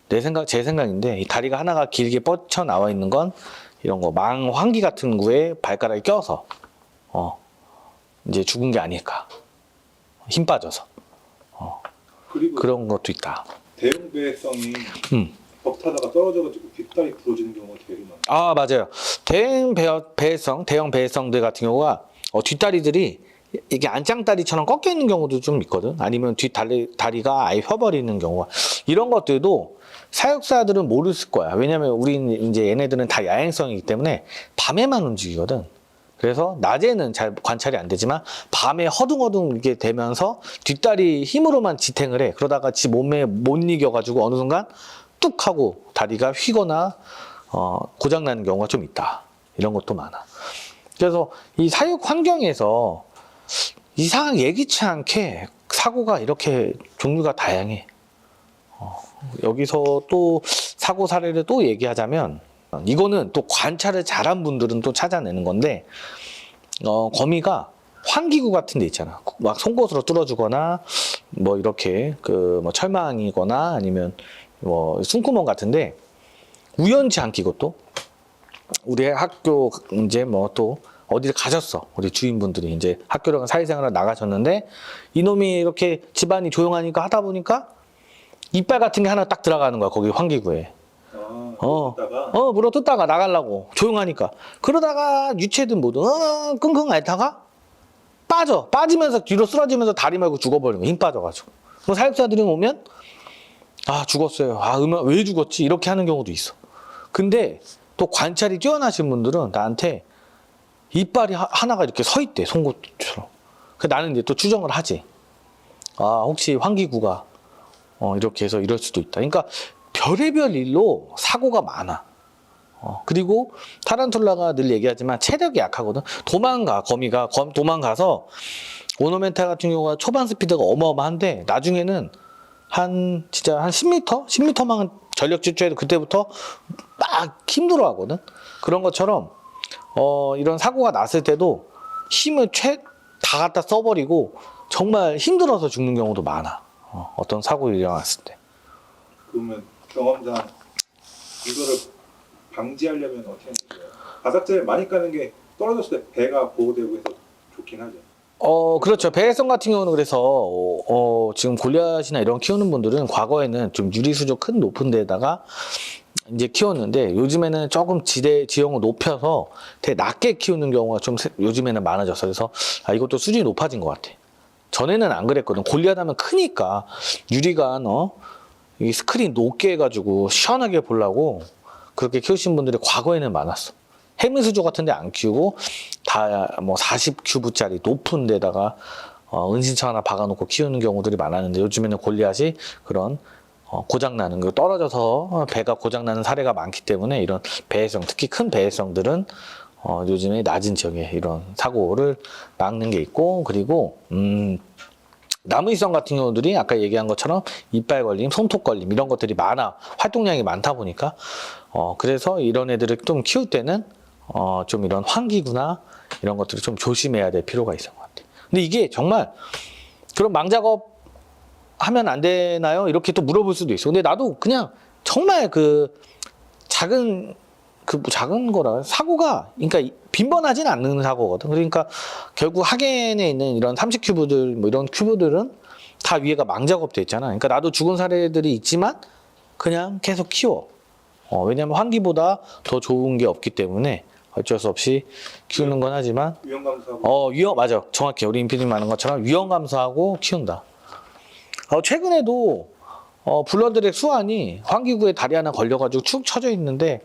제 생각인데, 이 다리가 하나가 길게 뻗쳐 나와 있는 건 이런 거 망환기 같은 거에 발가락이 껴서 이제 죽은 게 아닐까. 힘 빠져서. 그리고 그런 것도 있다. 대형 배성이 벽 타다가 떨어져가지고 뒷다리 부러지는 경우가 되게 많아요. 맞아요. 대형 배성들 같은 경우가 뒷다리들이 이게 안짱다리처럼 꺾여 있는 경우도 좀 있거든. 아니면 뒷다리가 아예 펴버리는 경우가. 이런 것들도 사육사들은 모르실 거야. 왜냐면 우린 이제 얘네들은 다 야행성이기 때문에 밤에만 움직이거든. 그래서 낮에는 잘 관찰이 안 되지만 밤에 허둥허둥 이게 되면서 뒷다리 힘으로만 지탱을 해. 그러다가 지 몸에 못 이겨가지고 어느 순간 뚝 하고 다리가 휘거나 고장나는 경우가 좀 있다. 이런 것도 많아. 그래서 이 사육 환경에서 이상하게 예기치 않게 사고가 이렇게 종류가 다양해. 여기서 또 사고 사례를 또 얘기하자면, 이거는 또 관찰을 잘한 분들은 또 찾아내는 건데, 거미가 환기구 같은 데 있잖아. 막 송곳으로 뚫어주거나 뭐 이렇게 뭐 철망이거나 아니면 뭐 숨구멍 같은데, 우연치 않게 이것도 우리 학교 이제 뭐 또 어디를 가셨어. 우리 주인분들이 이제 학교를 사회생활을 나가셨는데, 이놈이 이렇게 집안이 조용하니까 하다 보니까 이빨 같은 게 하나 딱 들어가는 거야, 거기 환기구에. 물어뜯다가 물어뜯다가 나가려고 조용하니까 그러다가 유체든 뭐든 끙끙 앓다가 빠지면서 뒤로 쓰러지면서 다리 말고 죽어버리는 거야. 힘 빠져가지고. 뭐 사육사들이 오면 죽었어요. 왜 죽었지? 이렇게 하는 경우도 있어. 근데 또 관찰이 뛰어나신 분들은 나한테 이빨이 하나가 이렇게 서 있대, 송곳처럼. 나는 이제 또 추정을 하지. 혹시 환기구가 이렇게 해서 이럴 수도 있다. 그러니까 별의별 일로 사고가 많아. 그리고 타란툴라가 늘 얘기하지만 체력이 약하거든. 거미가 도망가서 오노멘탈 같은 경우가 초반 스피드가 어마어마한데 나중에는 진짜 한 10m? 10m만 전력 질주해도 그때부터 막 힘들어 하거든. 그런 것처럼 이런 사고가 났을 때도 힘을 다 갖다 써버리고 정말 힘들어서 죽는 경우도 많아. 어떤 사고가 일어났을 때. 그러면 경험상 이거를 방지하려면 어떻게 하는 거예요? 바삭제를 많이 까는 게 떨어졌을 때 배가 보호되고 해서 좋긴 하죠. 그렇죠. 배회성 같은 경우는 그래서 지금 골리앗이나 이런 키우는 분들은 과거에는 좀 유리수조 큰 높은 데다가 이제 키웠는데 요즘에는 조금 지형을 높여서 되게 낮게 키우는 경우가 좀 요즘에는 많아졌어. 그래서 이것도 수준이 높아진 것 같아. 전에는 안 그랬거든. 골리앗 하면 크니까 유리가 이 스크린 높게 해가지고 시원하게 보려고 그렇게 키우신 분들이 과거에는 많았어. 해미수조 같은 데 안 키우고 다 뭐 40큐브짜리 높은 데다가 은신처 하나 박아놓고 키우는 경우들이 많았는데 요즘에는 골리앗이 그런 고장나는 거 떨어져서 배가 고장나는 사례가 많기 때문에 이런 배회성, 특히 큰 배회성들은 요즘에 낮은 지역에 이런 사고를 막는 게 있고, 그리고 나무위성 같은 경우들이 아까 얘기한 것처럼 이빨 걸림, 손톱 걸림 이런 것들이 많아. 활동량이 많다 보니까 그래서 이런 애들을 좀 키울 때는 좀 이런 환기구나 이런 것들을 좀 조심해야 될 필요가 있는 것 같아요. 근데 이게 정말 그런 망작업 하면 안 되나요? 이렇게 또 물어볼 수도 있어. 근데 나도 그냥 정말 작은 거라 사고가 그러니까 빈번하진 않는 사고거든. 그러니까 결국 하겐에 있는 이런 30큐브들 뭐 이런 큐브들은 다 위에가 망작업돼 있잖아. 그러니까 나도 죽은 사례들이 있지만 그냥 계속 키워. 왜냐면 환기보다 더 좋은 게 없기 때문에 어쩔 수 없이 키우는 건 하지만 위험 감수하고 맞아. 정확히 우리 임피님 말하는 것처럼 위험 감수하고 키운다. 최근에도 블러드렉 수완이 환기구에 다리 하나 걸려가지고 축 처져 있는데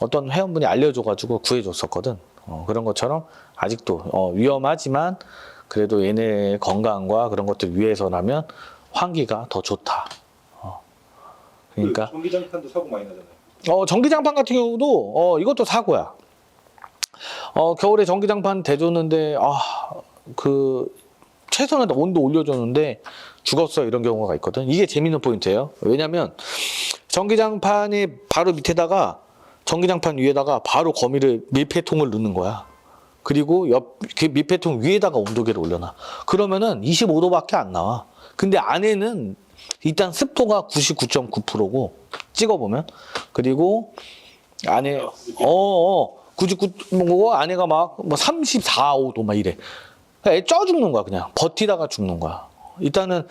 어떤 회원분이 알려줘가지고 구해줬었거든. 그런 것처럼 아직도 위험하지만 그래도 얘네 건강과 그런 것들 위해서라면 환기가 더 좋다. 그러니까 전기장판도 사고 많이 나잖아요. 전기장판 같은 경우도 이것도 사고야. 겨울에 전기장판 대줬는데 최선의 온도 올려줬는데 죽었어 이런 경우가 있거든. 이게 재밌는 포인트예요. 왜냐면 전기장판이 바로 밑에다가 전기장판 위에다가 바로 거미를 밀폐통을 넣는 거야. 그리고 그 밀폐통 위에다가 온도계를 올려놔. 그러면은 25도밖에 안 나와. 근데 안에는 일단 습도가 99.9%고 찍어보면, 그리고 안에 99고 안에가 막 뭐 34, 5도 막 이래. 애 쪄 죽는 거야. 그냥 버티다가 죽는 거야. 일단은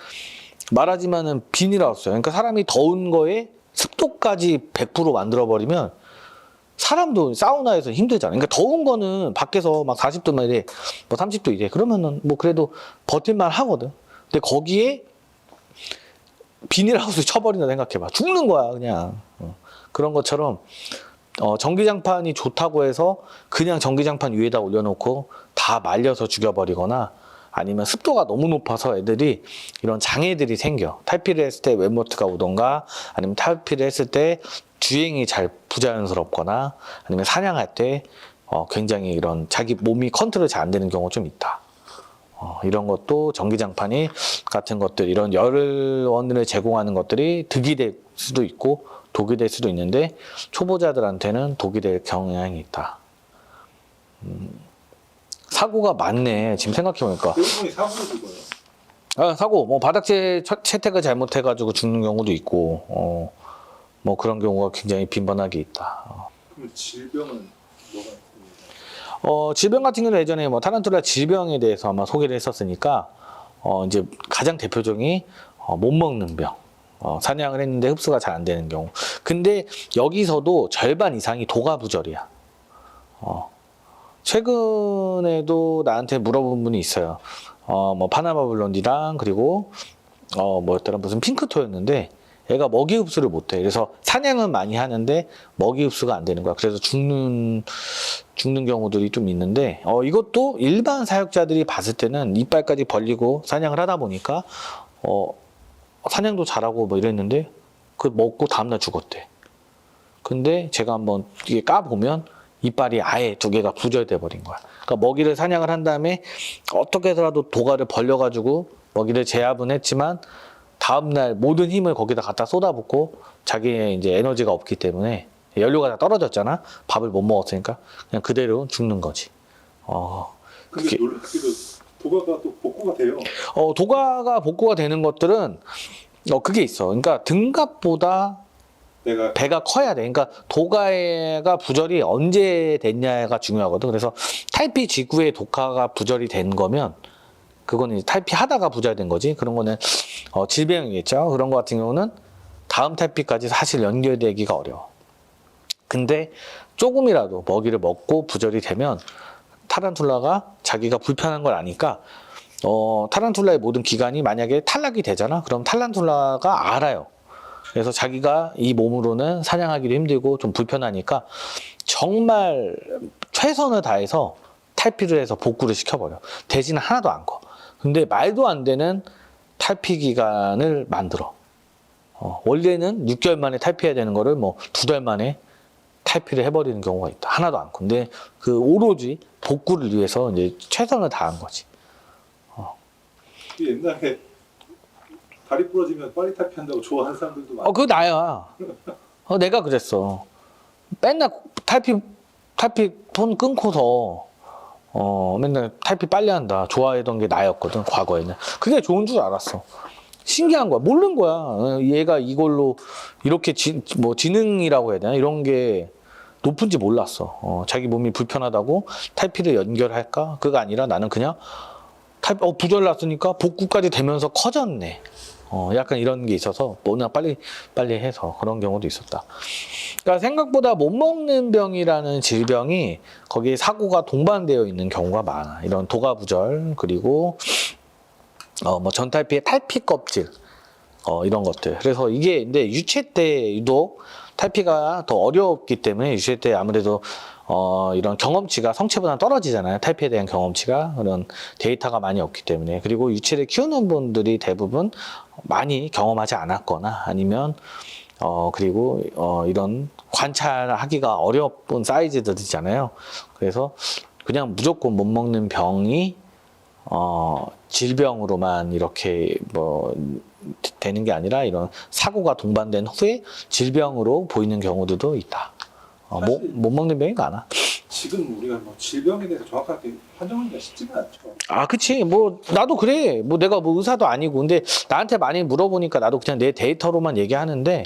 말하지만은 비닐하우스야. 그러니까 사람이 더운 거에 습도까지 100% 만들어버리면 사람도 사우나에서 힘들잖아. 그러니까 더운 거는 밖에서 막 40도만 이래, 뭐 30도 이래. 그러면은 뭐 그래도 버틸만 하거든. 근데 거기에 비닐하우스 쳐버린다 생각해봐. 죽는 거야, 그냥. 그런 것처럼 전기장판이 좋다고 해서 그냥 전기장판 위에다 올려놓고 다 말려서 죽여버리거나 아니면 습도가 너무 높아서 애들이 이런 장애들이 생겨. 탈피를 했을 때 웹모트가 오던가 아니면 탈피를 했을 때 주행이 잘 부자연스럽거나 아니면 사냥할 때 굉장히 이런 자기 몸이 컨트롤 잘 안 되는 경우가 좀 있다. 이런 것도 전기장판이 같은 것들, 이런 열원을 제공하는 것들이 득이 될 수도 있고 독이 될 수도 있는데 초보자들한테는 독이 될 경향이 있다. 사고가 많네. 지금 생각해보니까. 대부분이 사고로 죽어요. 사고. 뭐 바닥재 채택을 잘못해가지고 죽는 경우도 있고, 뭐 그런 경우가 굉장히 빈번하게 있다. 그럼 질병은 뭐가 있습니까? 질병 같은 경우는 예전에 뭐 타란툴라 질병에 대해서 아마 소개를 했었으니까, 이제 가장 대표적인 못 먹는 병. 사냥을 했는데 흡수가 잘 안 되는 경우. 근데 여기서도 절반 이상이 도가부절이야. 최근에도 나한테 물어본 분이 있어요. 뭐 파나마 블론디랑 그리고 뭐였더라 무슨 핑크토였는데 얘가 먹이 흡수를 못해. 그래서 사냥은 많이 하는데 먹이 흡수가 안 되는 거야. 그래서 죽는 경우들이 좀 있는데 이것도 일반 사육자들이 봤을 때는 이빨까지 벌리고 사냥을 하다 보니까 사냥도 잘하고 뭐 이랬는데 그 먹고 다음날 죽었대. 근데 제가 한번 이게 까보면 이빨이 아예 두 개가 부절돼 버린 거야. 그러니까 먹이를 사냥을 한 다음에 어떻게 해서라도 도가를 벌려가지고 먹이를 제압은 했지만 다음날 모든 힘을 거기다 갖다 쏟아붓고 자기의 이제 에너지가 없기 때문에 연료가 다 떨어졌잖아. 밥을 못 먹었으니까 그냥 그대로 죽는 거지. 근데 놀랍게도 도가가 또 복구가 돼요. 도가가 복구가 되는 것들은 그게 있어. 그러니까 등갑보다 배가 커야 돼. 그러니까 도가가 부절이 언제 됐냐가 중요하거든. 그래서 탈피 직후에 도가가 부절이 된 거면 그거는 탈피 하다가 부절된 거지. 그런 거는 질병이겠죠. 그런 거 같은 경우는 다음 탈피까지 사실 연결되기가 어려워. 근데 조금이라도 먹이를 먹고 부절이 되면 타란툴라가 자기가 불편한 걸 아니까 타란툴라의 모든 기관이 만약에 탈락이 되잖아. 그럼 타란툴라가 알아요. 그래서 자기가 이 몸으로는 사냥하기도 힘들고 좀 불편하니까 정말 최선을 다해서 탈피를 해서 복구를 시켜버려. 대신 하나도 안 커. 근데 말도 안 되는 탈피 기간을 만들어. 원래는 6개월 만에 탈피해야 되는 거를 뭐 2달 만에 탈피를 해버리는 경우가 있다. 하나도 안 커. 근데 그 오로지 복구를 위해서 이제 최선을 다한 거지. 옛날에 다리 부러지면 빨리 탈피한다고 좋아하는 사람들도 많아. 그거 나야. 내가 그랬어. 맨날 탈피 폰 끊고서 맨날 탈피 빨리 한다. 좋아했던 게 나였거든, 과거에는. 그게 좋은 줄 알았어. 신기한 거야. 모르는 거야. 얘가 이걸로 이렇게 지능이라고 해야 되나? 이런 게 높은지 몰랐어. 자기 몸이 불편하다고 탈피를 연결할까? 그거 아니라 나는 그냥 부절 났으니까 복구까지 되면서 커졌네. 약간 이런 게 있어서 워낙 빨리 해서 그런 경우도 있었다. 그러니까 생각보다 못 먹는 병이라는 질병이 거기에 사고가 동반되어 있는 경우가 많아. 이런 도가부절 그리고 뭐 전탈피의 탈피 껍질 이런 것들. 그래서 이게 근데 유체 때 유독 탈피가 더 어렵기 때문에 유체 때 아무래도 이런 경험치가 성체보다 떨어지잖아요. 탈피에 대한 경험치가 그런 데이터가 많이 없기 때문에. 그리고 유체를 키우는 분들이 대부분 많이 경험하지 않았거나 아니면 그리고 이런 관찰하기가 어려운 사이즈들이잖아요. 그래서 그냥 무조건 못 먹는 병이 질병으로만 이렇게 뭐 되는 게 아니라 이런 사고가 동반된 후에 질병으로 보이는 경우들도 있다. 못 먹는 병이 많아. 지금 우리가 뭐 질병에 대해서 정확하게 판정하기가 쉽지가 않죠. 그치. 뭐 나도 그래. 뭐 내가 뭐 의사도 아니고. 근데 나한테 많이 물어보니까 나도 그냥 내 데이터로만 얘기하는데.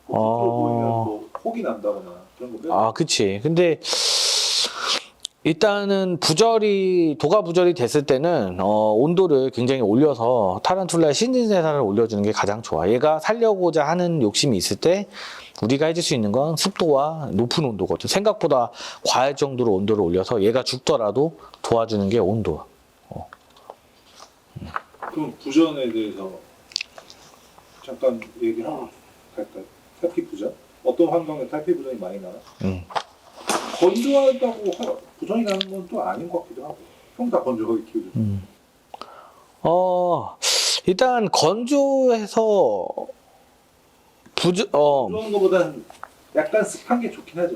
보이면 뭐 혹이 난다거나 그런 거. 그치. 근데 일단은 도가 부절이 됐을 때는 온도를 굉장히 올려서 타란툴라의 신진대사를 올려주는 게 가장 좋아. 얘가 살려고자 하는 욕심이 있을 때 우리가 해줄 수 있는 건 습도와 높은 온도거든. 생각보다 과할 정도로 온도를 올려서 얘가 죽더라도 도와주는 게 온도야. 그럼 부전에 대해서 잠깐 얘기하고 갈까요? 탈피 부전? 어떤 환경에 탈피 부전이 많이 나나? 건조하다고 부전이 나는 건 또 아닌 것 같기도 하고. 형 다 건조하게 키우죠. 일단 건조해서 건조한 것보다는 약간 습한 게 좋긴 하죠.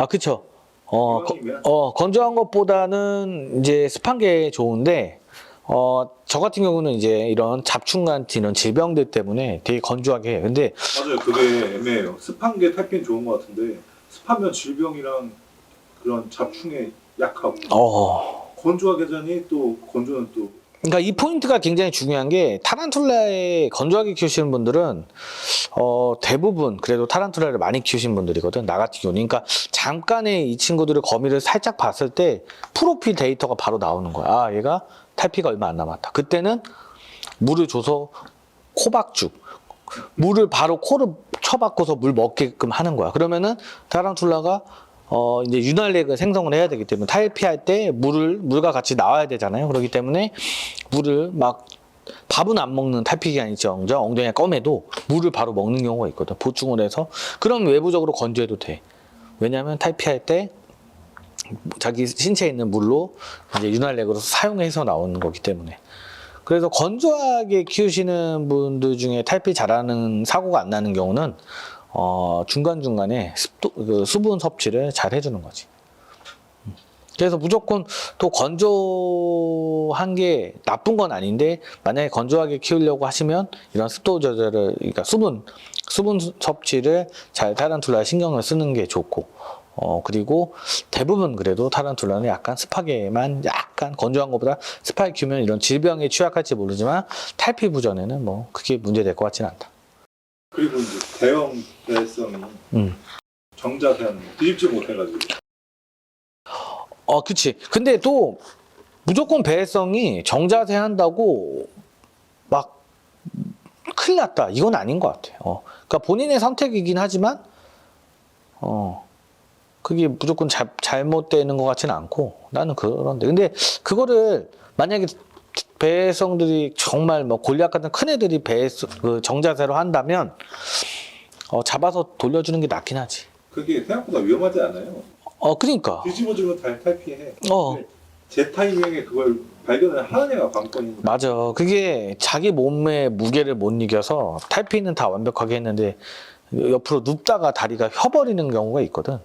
그쵸. 건조한 것보다는 이제 습한 게 좋은데, 저 같은 경우는 이제 이런 잡충 같은 이런 질병들 때문에 되게 건조하게 해요. 근데 맞아요. 그게 애매해요. 습한 게 탈피는 좋은 것 같은데 습하면 질병이랑 그런 잡충에 약하고 건조하게 하자니 또 건조는 또 그러니까 이 포인트가 굉장히 중요한 게 타란툴라에 건조하게 키우시는 분들은 대부분 그래도 타란툴라를 많이 키우신 분들이거든. 나 같은 경우는. 그러니까 잠깐의 이 친구들의 거미를 살짝 봤을 때 프로필 데이터가 바로 나오는 거야. 얘가 탈피가 얼마 안 남았다. 그때는 물을 줘서 코박죽 물을 바로 코를 쳐박고서 물 먹게끔 하는 거야. 그러면은 타란툴라가 이제 윤활렉을 생성을 해야 되기 때문에 탈피할 때 물과 같이 나와야 되잖아요. 그렇기 때문에 물을 막 밥은 안 먹는 탈피기관이죠. 엉덩이가 검해도 물을 바로 먹는 경우가 있거든. 보충을 해서. 그럼 외부적으로 건조해도 돼. 왜냐하면 탈피할 때 자기 신체에 있는 물로 이제 윤활렉으로 사용해서 나오는 거기 때문에. 그래서 건조하게 키우시는 분들 중에 탈피 잘하는 사고가 안 나는 경우는 중간중간에 수분 섭취를 잘 해주는 거지. 그래서 무조건 또 건조한 게 나쁜 건 아닌데, 만약에 건조하게 키우려고 하시면 이런 습도 조절을, 그러니까 수분 섭취를 잘 타란툴라 신경을 쓰는 게 좋고, 그리고 대부분 그래도 타란툴라는 약간 습하게만, 약간 건조한 것보다 습하게 키우면 이런 질병에 취약할지 모르지만 탈피 부전에는 뭐 크게 문제될 것 같지는 않다. 그리고 이제 대형 배송이 정자세는 뒤집지 못해가지고. 그치. 근데 또 무조건 배회성이 정자세 한다고 막 큰일 났다, 이건 아닌 것 같아요. 그러니까 본인의 선택이긴 하지만 그게 무조건 잘못되는 것 같지는 않고, 나는 그런데. 근데 그거를 만약에 배회성들이 정말 뭐 골리앗 같은 큰 애들이 그 정자세로 한다면 잡아서 돌려주는 게 낫긴 하지. 그게 생각보다 위험하지 않아요. 그러니까. 뒤집어주면 탈피해. 제 타이밍에 그걸 발견을 하는 애가 관건이니까. 맞아. 그게 자기 몸의 무게를 못 이겨서 탈피는 다 완벽하게 했는데 옆으로 눕다가 다리가 휘어버리는 경우가 있거든.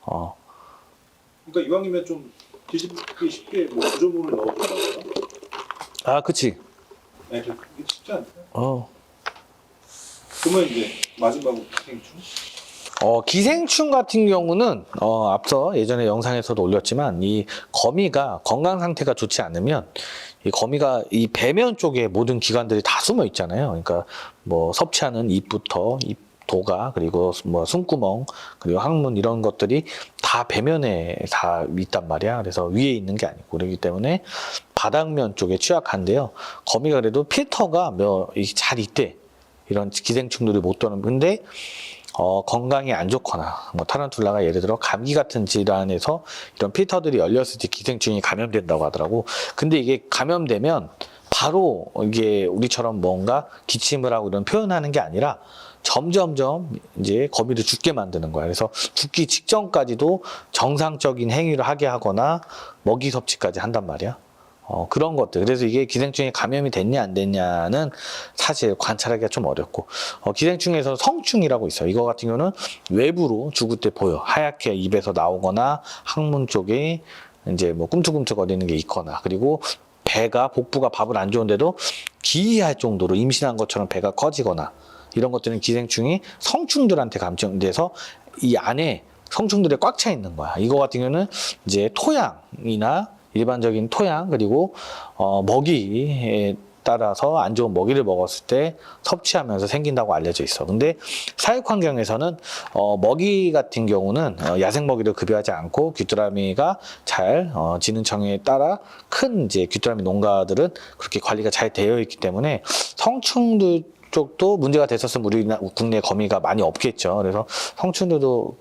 그러니까 이왕이면 좀 뒤집기 쉽게 뭐 구조물을 넣어준다거나. 그치. 네, 그게 쉽지 않대요. 그러면 이제 마지막으로 기생충? 기생충 같은 경우는 앞서 예전에 영상에서도 올렸지만, 이 거미가 건강 상태가 좋지 않으면 이 거미가 이 배면 쪽에 모든 기관들이 다 숨어 있잖아요. 그러니까 뭐 섭취하는 입부터 도가, 그리고 뭐 숨구멍, 그리고 항문, 이런 것들이 다 배면에 다 있단 말이야. 그래서 위에 있는 게 아니고. 그렇기 때문에 바닥면 쪽에 취약한데요. 거미가 그래도 필터가 잘 있대. 이런 기생충들이 못 도는. 근데 건강이 안 좋거나, 뭐 타란툴라가 예를 들어 감기 같은 질환에서 이런 필터들이 열렸을 때 기생충이 감염된다고 하더라고. 근데 이게 감염되면 바로 이게 우리처럼 뭔가 기침을 하고 이런 표현하는 게 아니라 점점점 이제 거미를 죽게 만드는 거야. 그래서 죽기 직전까지도 정상적인 행위를 하게 하거나 먹이 섭취까지 한단 말이야. 그런 것들. 그래서 이게 기생충에 감염이 됐냐 안 됐냐는 사실 관찰하기가 좀 어렵고, 기생충에서 성충이라고 있어요. 이거 같은 경우는 외부로 죽을 때 보여. 하얗게 입에서 나오거나 항문 쪽에 이제 뭐 꿈틀꿈틀거리는 게 있거나, 그리고 복부가 밥을 안 좋은데도 기이할 정도로 임신한 것처럼 배가 커지거나, 이런 것들은 기생충이 성충들한테 감염돼서 이 안에 성충들이 꽉 차 있는 거야. 이거 같은 경우는 이제 토양이나 일반적인 토양, 그리고 먹이에 따라서 안 좋은 먹이를 먹었을 때 섭취하면서 생긴다고 알려져 있어. 근데 사육 환경에서는 먹이 같은 경우는 야생 먹이를 급여하지 않고, 귀뚜라미가 잘 진흥청에 따라 큰 이제 귀뚜라미 농가들은 그렇게 관리가 잘 되어 있기 때문에 성충들 쪽도 문제가 됐었으면 우리 국내 거미가 많이 없겠죠. 그래서 성충들도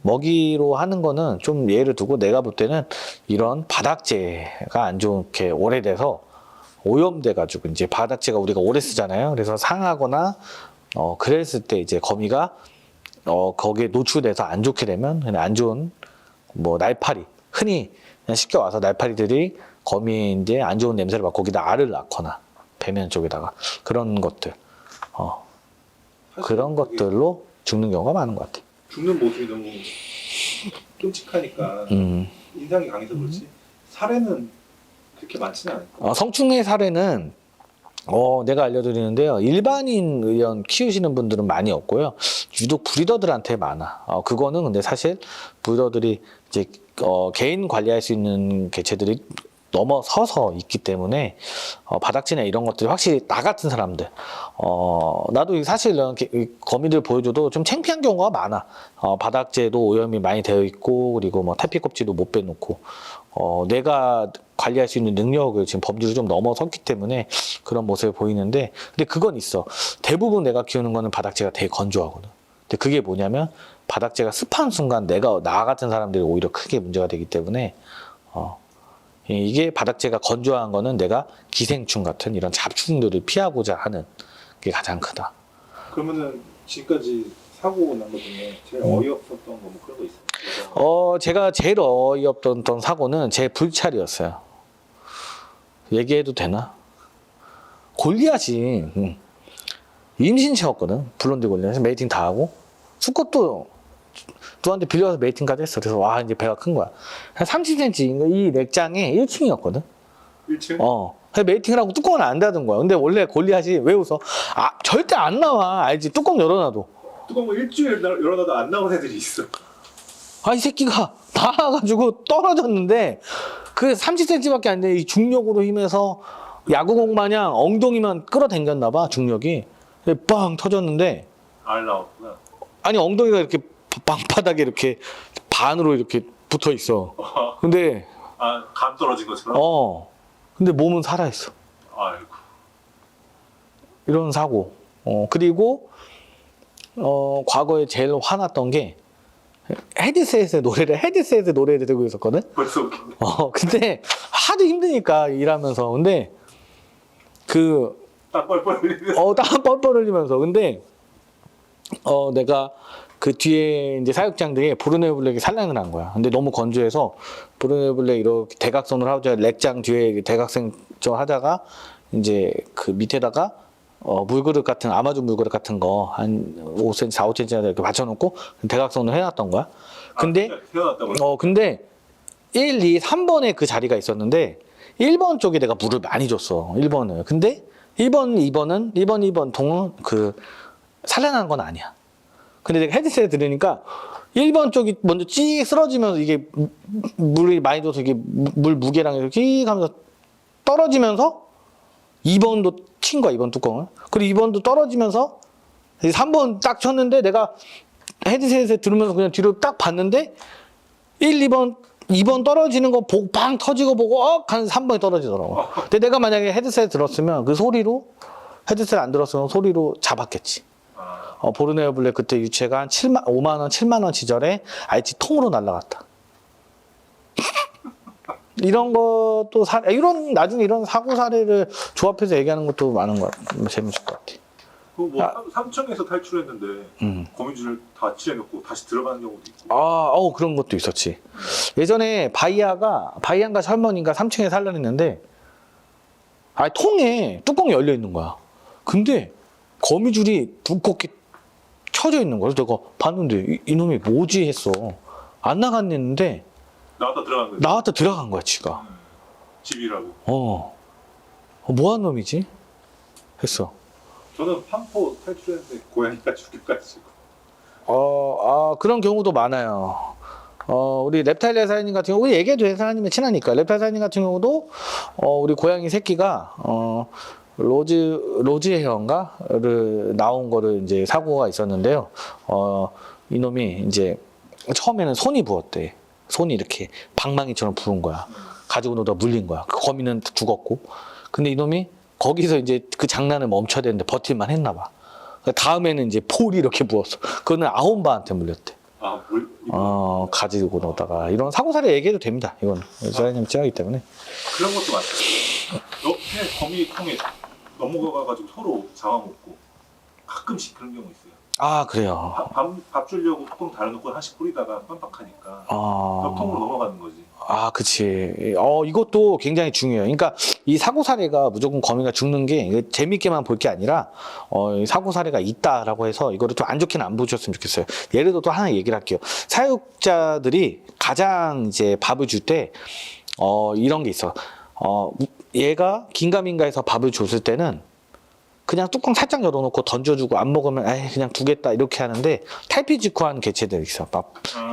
먹이로 하는 거는 좀 예를 두고, 내가 볼 때는 이런 바닥재가 안 좋게 오래돼서 오염돼가지고, 이제 바닥재가 우리가 오래 쓰잖아요. 그래서 상하거나 그랬을 때 이제 거미가 거기에 노출돼서 안 좋게 되면, 그냥 안 좋은 뭐 날파리, 흔히 그냥 쉽게 와서 날파리들이 거미의 이제 안 좋은 냄새를 맡고 거기다 알을 낳거나, 배면 쪽에다가 그런 것들, 그런 것들로 죽는 경우가 많은 것 같아. 죽는 모습이 너무 끔찍하니까 인상이 강해서 그렇지 사례는 그렇게 많지는 않을까. 성충의 사례는 내가 알려드리는데요. 일반인 의원 키우시는 분들은 많이 없고요. 유독 브리더들한테 많아. 그거는 근데 사실 브리더들이 이제 개인 관리할 수 있는 개체들이 넘어서서 있기 때문에 바닥재나 이런 것들이 확실히 나 같은 사람들, 나도 사실 이런 거미들 보여줘도 좀 창피한 경우가 많아. 바닥재도 오염이 많이 되어 있고, 그리고 뭐 탈피 껍질도 못 빼놓고, 내가 관리할 수 있는 능력을 지금 범주를 좀 넘어섰기 때문에 그런 모습을 보이는데, 근데 그건 있어. 대부분 내가 키우는 거는 바닥재가 되게 건조하거든. 근데 그게 뭐냐면 바닥재가 습한 순간 내가 나 같은 사람들이 오히려 크게 문제가 되기 때문에 이게 바닥재가 건조한 거는 내가 기생충 같은 이런 잡충들을 피하고자 하는 게 가장 크다. 그러면은 지금까지 사고 난 것 중에 제일 어이없었던 거 뭐 그런 거 있어요? 제가 제일 어이없던 사고는 제 불찰이었어요. 얘기해도 되나? 골리앗이 임신 채웠거든. 블론디 골리앗. 메이팅 다 하고 수컷도 누구한테 빌려서 메이팅까지 했어. 그래서 와, 이제 배가 큰 거야. 한 30cm 이 렉장에 1층이었거든. 1층? 그래서 메이팅을 하고 뚜껑을 안 닫은 거야. 근데 원래 골리앗이 왜 웃어? 절대 안 나와. 알지? 뚜껑 열어놔도. 뚜껑을 일주일 열어놔도 안 나온 애들이 있어. 이 새끼가 나와가지고 떨어졌는데 그 30cm밖에 안 돼. 이 중력으로 힘해서 야구공 마냥 엉덩이만 끌어당겼나 봐, 중력이. 빵 터졌는데, 알 나왔구나. 아니 엉덩이가 이렇게 방바닥에 이렇게 반으로 이렇게 붙어 있어. 근데 감 떨어진 것처럼? 근데 몸은 살아있어. 아이고. 이런 사고. 그리고 과거에 제일 화났던 게 헤드셋의 노래를 듣고 있었거든. 벌써 웃긴다. 근데 하도 힘드니까 일하면서. 근데 땀 뻘뻘 흘리면서. 땀 뻘뻘 흘리면서. 근데 내가 그 뒤에 이제 사육장들이 브루네오 블랙이 산란을 한 거야. 근데 너무 건조해서 브루네오 블랙 이렇게 대각선으로 하자, 렉장 뒤에 대각선 하다가 이제 그 밑에다가 물그릇 같은, 아마존 물그릇 같은 거 한 5cm, 4, 5cm 이렇게 받쳐놓고 대각선으로 해놨던 거야. 근데 근데 1, 2, 3번에 그 자리가 있었는데 1번 쪽에 내가 물을 많이 줬어. 1번을. 근데 1번, 2번 동은 그 산란한 건 아니야. 근데 내가 헤드셋에 들으니까 1번 쪽이 먼저 찌 쓰러지면서 이게 물이 많이 줘서 이게 물 무게랑 이렇게 하면서 떨어지면서 2번도 친 거야, 2번 뚜껑을. 그리고 2번도 떨어지면서 3번 딱 쳤는데 내가 헤드셋에 들으면서 그냥 뒤로 딱 봤는데 2번 떨어지는 거 보고 빵 터지고 보고 한 3번이 떨어지더라고. 근데 내가 만약에 헤드셋 들었으면 그 소리로, 헤드셋 안 들었으면 소리로 잡았겠지. 보르네오 블랙 그때 유체가 한 5만 원, 7만 원 시절에 알치 통으로 날라갔다. 이런 것도 나중에 이런 사고 사례를 조합해서 얘기하는 것도 많은 것 같아. 재밌을 것 같아. 삼청에서 탈출했는데 거미줄을 다 칠해놓고 다시 들어가는 경우도 있고. 그런 것도 있었지. 예전에 바이안가 설머니가 3층에 살려냈는데 통에 뚜껑이 열려 있는 거야. 근데 거미줄이 두껍게 쳐져 있는 거야. 그래서 내가 봤는데 이놈이 뭐지 했어. 안 나갔는데 나왔다 들어간 거야, 지가. 집이라고. 뭐한 놈이지? 했어. 저는 판포 탈출했는데 고양이가 죽여가지고. 그런 경우도 많아요. 우리 랩타일 사장님 같은 경우, 우리 얘기해도 사장님이 친하니까. 랩타일 사장님 같은 경우도, 우리 고양이 새끼가, 로즈 헤어인가를 나온 거를 이제 사고가 있었는데요. 이놈이 이제 처음에는 손이 부었대. 손이 이렇게 방망이처럼 부은 거야. 가지고 놀다 물린 거야. 그 거미는 죽었고. 근데 이놈이 거기서 이제 그 장난을 멈춰야 되는데 버틸만 했나 봐. 다음에는 이제 폴이 이렇게 부었어. 그거는 아홈바한테 물렸대. 가지고 놀다가. 이런 사고사례 얘기해도 됩니다. 이건 사장님 찌하기 때문에. 그런 것도 많아요. 옆에 거미 통에 넘어가가지고 서로 잡아먹고 가끔씩 그런 경우 있어요. 그래요. 밥 주려고 뚜껑 달아놓고 하나씩 뿌리다가 깜빡하니까 옆 통으로 넘어가는 거지. 그치. 이것도 굉장히 중요해요. 그러니까 이 사고 사례가 무조건 거미가 죽는 게 재밌게만 볼 게 아니라 이 사고 사례가 있다라고 해서 이거를 좀 안 좋게는 안 보셨으면 좋겠어요. 예를 들어 또 하나 얘기를 할게요. 사육자들이 가장 이제 밥을 줄 때 이런 게 있어. 얘가 긴가민가해서 밥을 줬을 때는 그냥 뚜껑 살짝 열어놓고 던져주고 안 먹으면 그냥 두겠다 이렇게 하는데, 탈피 직후한 개체들 있어.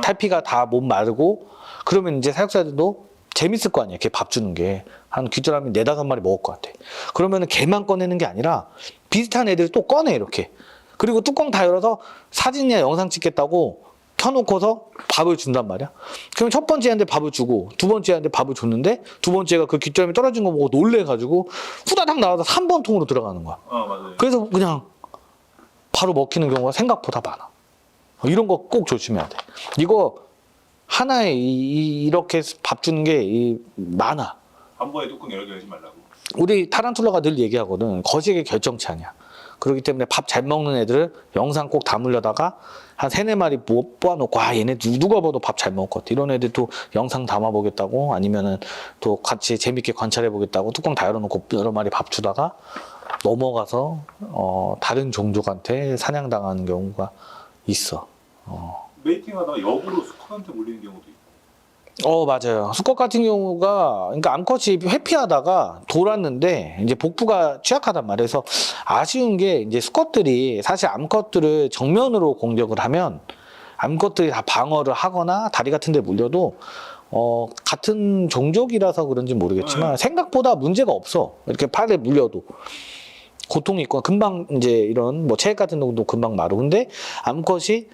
탈피가 다 몸 마르고 그러면 이제 사육사들도 재밌을 거 아니야. 걔 밥 주는 게. 한 귀뚜라미 4-5마리 먹을 것 같아. 그러면은 걔만 꺼내는 게 아니라 비슷한 애들을 또 꺼내, 이렇게. 그리고 뚜껑 다 열어서 사진이나 영상 찍겠다고 켜놓고서 밥을 준단 말이야. 그럼 첫 번째 애한테 밥을 주고 두 번째 애한테 밥을 줬는데 두 번째가 그 귓점이 떨어진 거 보고 놀래가지고 후다닥 나와서 3번 통으로 들어가는 거야. 맞아요. 그래서 그냥 바로 먹히는 경우가 생각보다 많아. 이런 거 꼭 조심해야 돼. 이거 하나에 이렇게 밥 주는 게 많아. 한 번에 뚜껑 여러 개 하지 말라고. 우리 타란툴라가 늘 얘기하거든. 거식의 결정치 아니야. 그렇기 때문에 밥 잘 먹는 애들을 영상 꼭 담으려다가 한 3-4마리 뽑아놓고 얘네 누가 봐도 밥 잘 먹을 것 같아. 이런 애들 또 영상 담아보겠다고 아니면은 또 같이 재밌게 관찰해보겠다고 뚜껑 다 열어놓고 여러 마리 밥 주다가 넘어가서 다른 종족한테 사냥당하는 경우가 있어. 메이팅하다가 역으로 수컷한테 물리는 경우도 있고. 맞아요. 수컷 같은 경우가, 그러니까 암컷이 회피하다가 돌았는데, 이제 복부가 취약하단 말이에요. 그래서 아쉬운 게, 이제 수컷들이, 사실 암컷들을 정면으로 공격을 하면, 암컷들이 다 방어를 하거나, 다리 같은 데 물려도, 같은 종족이라서 그런지 모르겠지만, 생각보다 문제가 없어. 이렇게 팔에 물려도. 고통이 있거나, 금방 이제 이런, 체액 같은 경우도 금방 마르고. 근데 암컷이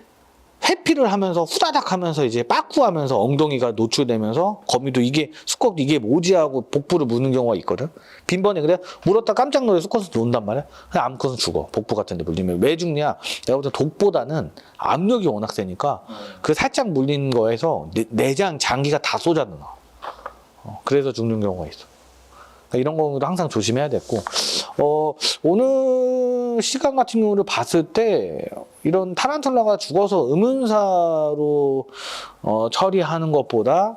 회피를 하면서 후다닥 하면서 이제 빠꾸하면서 엉덩이가 노출되면서 거미도 이게 수컷 이게 뭐지 하고 복부를 무는 경우가 있거든. 빈번에 그래 물었다 깜짝 놀래 수컷은 논단 말이야. 근데 암컷은 죽어. 복부 같은 데 물리면. 왜 죽냐? 내가 볼 때 독보다는 압력이 워낙 세니까 그 살짝 물린 거에서 내장 장기가 다 쏟아져 나와. 그래서 죽는 경우가 있어. 그러니까 이런 경우도 항상 조심해야 됐고, 오늘 시간 같은 경우를 봤을 때 이런 타란툴라가 죽어서 의문사로 처리하는 것보다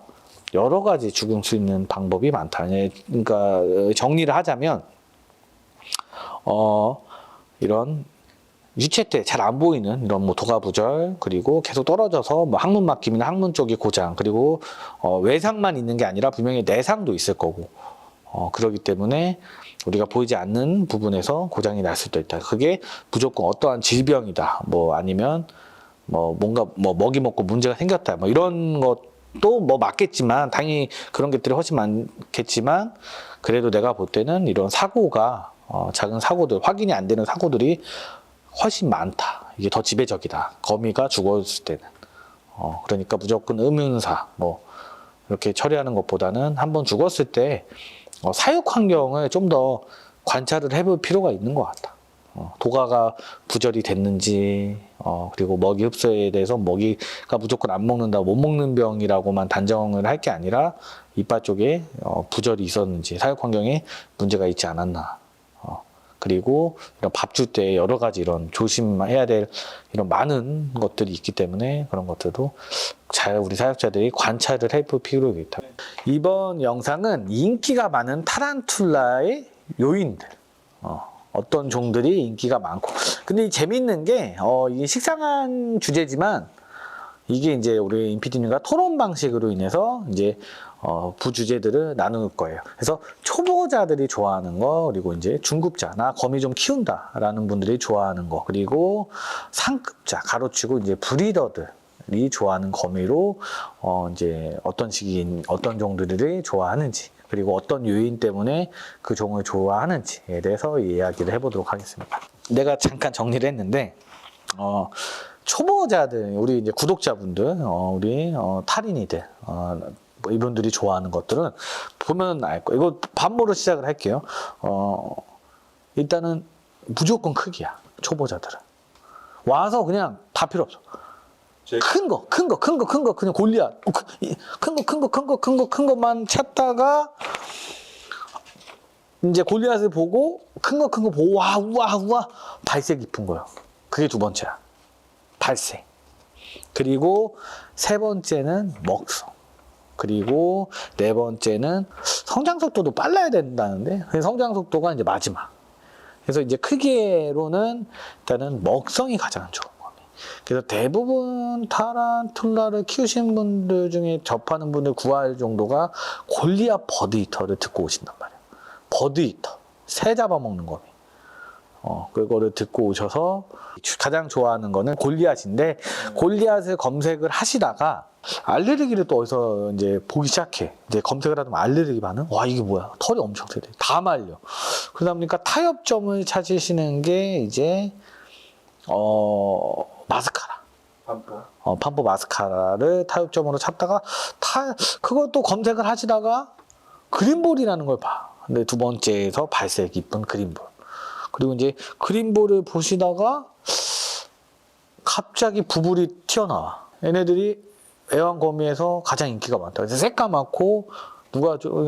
여러 가지 죽을 수 있는 방법이 많다. 그러니까 정리를 하자면 이런 유체 때 잘 안 보이는 이런 도가부절, 그리고 계속 떨어져서 항문 막힘이나 항문 쪽이 고장, 그리고 외상만 있는 게 아니라 분명히 내상도 있을 거고. 그러기 때문에 우리가 보이지 않는 부분에서 고장이 날 수도 있다. 그게 무조건 어떠한 질병이다. 아니면 뭔가 먹이 먹고 문제가 생겼다. 이런 것도 맞겠지만, 당연히 그런 것들이 훨씬 많겠지만, 그래도 내가 볼 때는 이런 사고가, 작은 사고들, 확인이 안 되는 사고들이 훨씬 많다. 이게 더 지배적이다. 거미가 죽었을 때는. 그러니까 무조건 의문사, 이렇게 처리하는 것보다는 한번 죽었을 때 사육 환경을 좀 더 관찰을 해볼 필요가 있는 것 같다. 도가가 부절이 됐는지, 그리고 먹이 흡수에 대해서 먹이가 무조건 안 먹는다, 못 먹는 병이라고만 단정을 할 게 아니라 이빨 쪽에 부절이 있었는지, 사육 환경에 문제가 있지 않았나. 그리고 이런 밥 줄 때 여러 가지 이런 조심해야 될 이런 많은 것들이 있기 때문에 그런 것들도 잘 우리 사육자들이 관찰을 해볼 필요가 있다. 이번 영상은 인기가 많은 타란툴라의 요인들, 어떤 종들이 인기가 많고. 근데 재밌는 게 이게 식상한 주제지만 이게 이제 우리 임피디님과 토론 방식으로 인해서 이제 부주제들을 나눌 거예요. 그래서 초보자들이 좋아하는 거, 그리고 이제 중급자, 나 거미 좀 키운다라는 분들이 좋아하는 거, 그리고 상급자, 가로치고 이제 브리더들이 좋아하는 거미로 이제 어떤 시기, 어떤 종들이 좋아하는지, 그리고 어떤 요인 때문에 그 종을 좋아하는지에 대해서 이야기를 해보도록 하겠습니다. 내가 잠깐 정리를 했는데, 초보자들, 우리 이제 구독자분들, 우리 탈인이들, 이분들이 좋아하는 것들은 보면 알 거예요. 이거 반모로 시작을 할게요. 일단은 무조건 크기야. 초보자들은 와서 그냥 다 필요 없어. 큰 거 그냥 골리앗, 큰 것만 찾다가 이제 골리앗을 보고 큰 거 보고 우와 발색 깊은 거요. 그게 두 번째야. 발색. 그리고 세 번째는 먹성. 그리고 네 번째는 성장 속도도 빨라야 된다는데, 성장 속도가 이제 마지막. 그래서 이제 크기로는 일단은 먹성이 가장 좋은 거예요. 그래서 대부분 타란툴라를 키우시는 분들 중에 접하는 분들 구할 정도가 골리앗 버드이터를 듣고 오신단 말이에요. 버드이터, 새 잡아먹는 거미. 그거를 듣고 오셔서 가장 좋아하는 거는 골리앗인데, 골리앗을 검색을 하시다가 알레르기를 또 어디서 이제 보기 시작해. 이제 검색을 하면 알레르기 반응? 와, 이게 뭐야? 털이 엄청 세대. 다 말려. 그러다 보니까 타협점을 찾으시는 게 이제, 마스카라. 판포 마스카라를 타협점으로 찾다가 그것도 검색을 하시다가 그린볼이라는 걸 봐. 근데 두 번째에서 발색 이쁜 그린볼. 그리고 이제 그린볼을 보시다가 갑자기 부블이 튀어나와. 얘네들이 애완거미에서 가장 인기가 많다. 그래서 새까맣고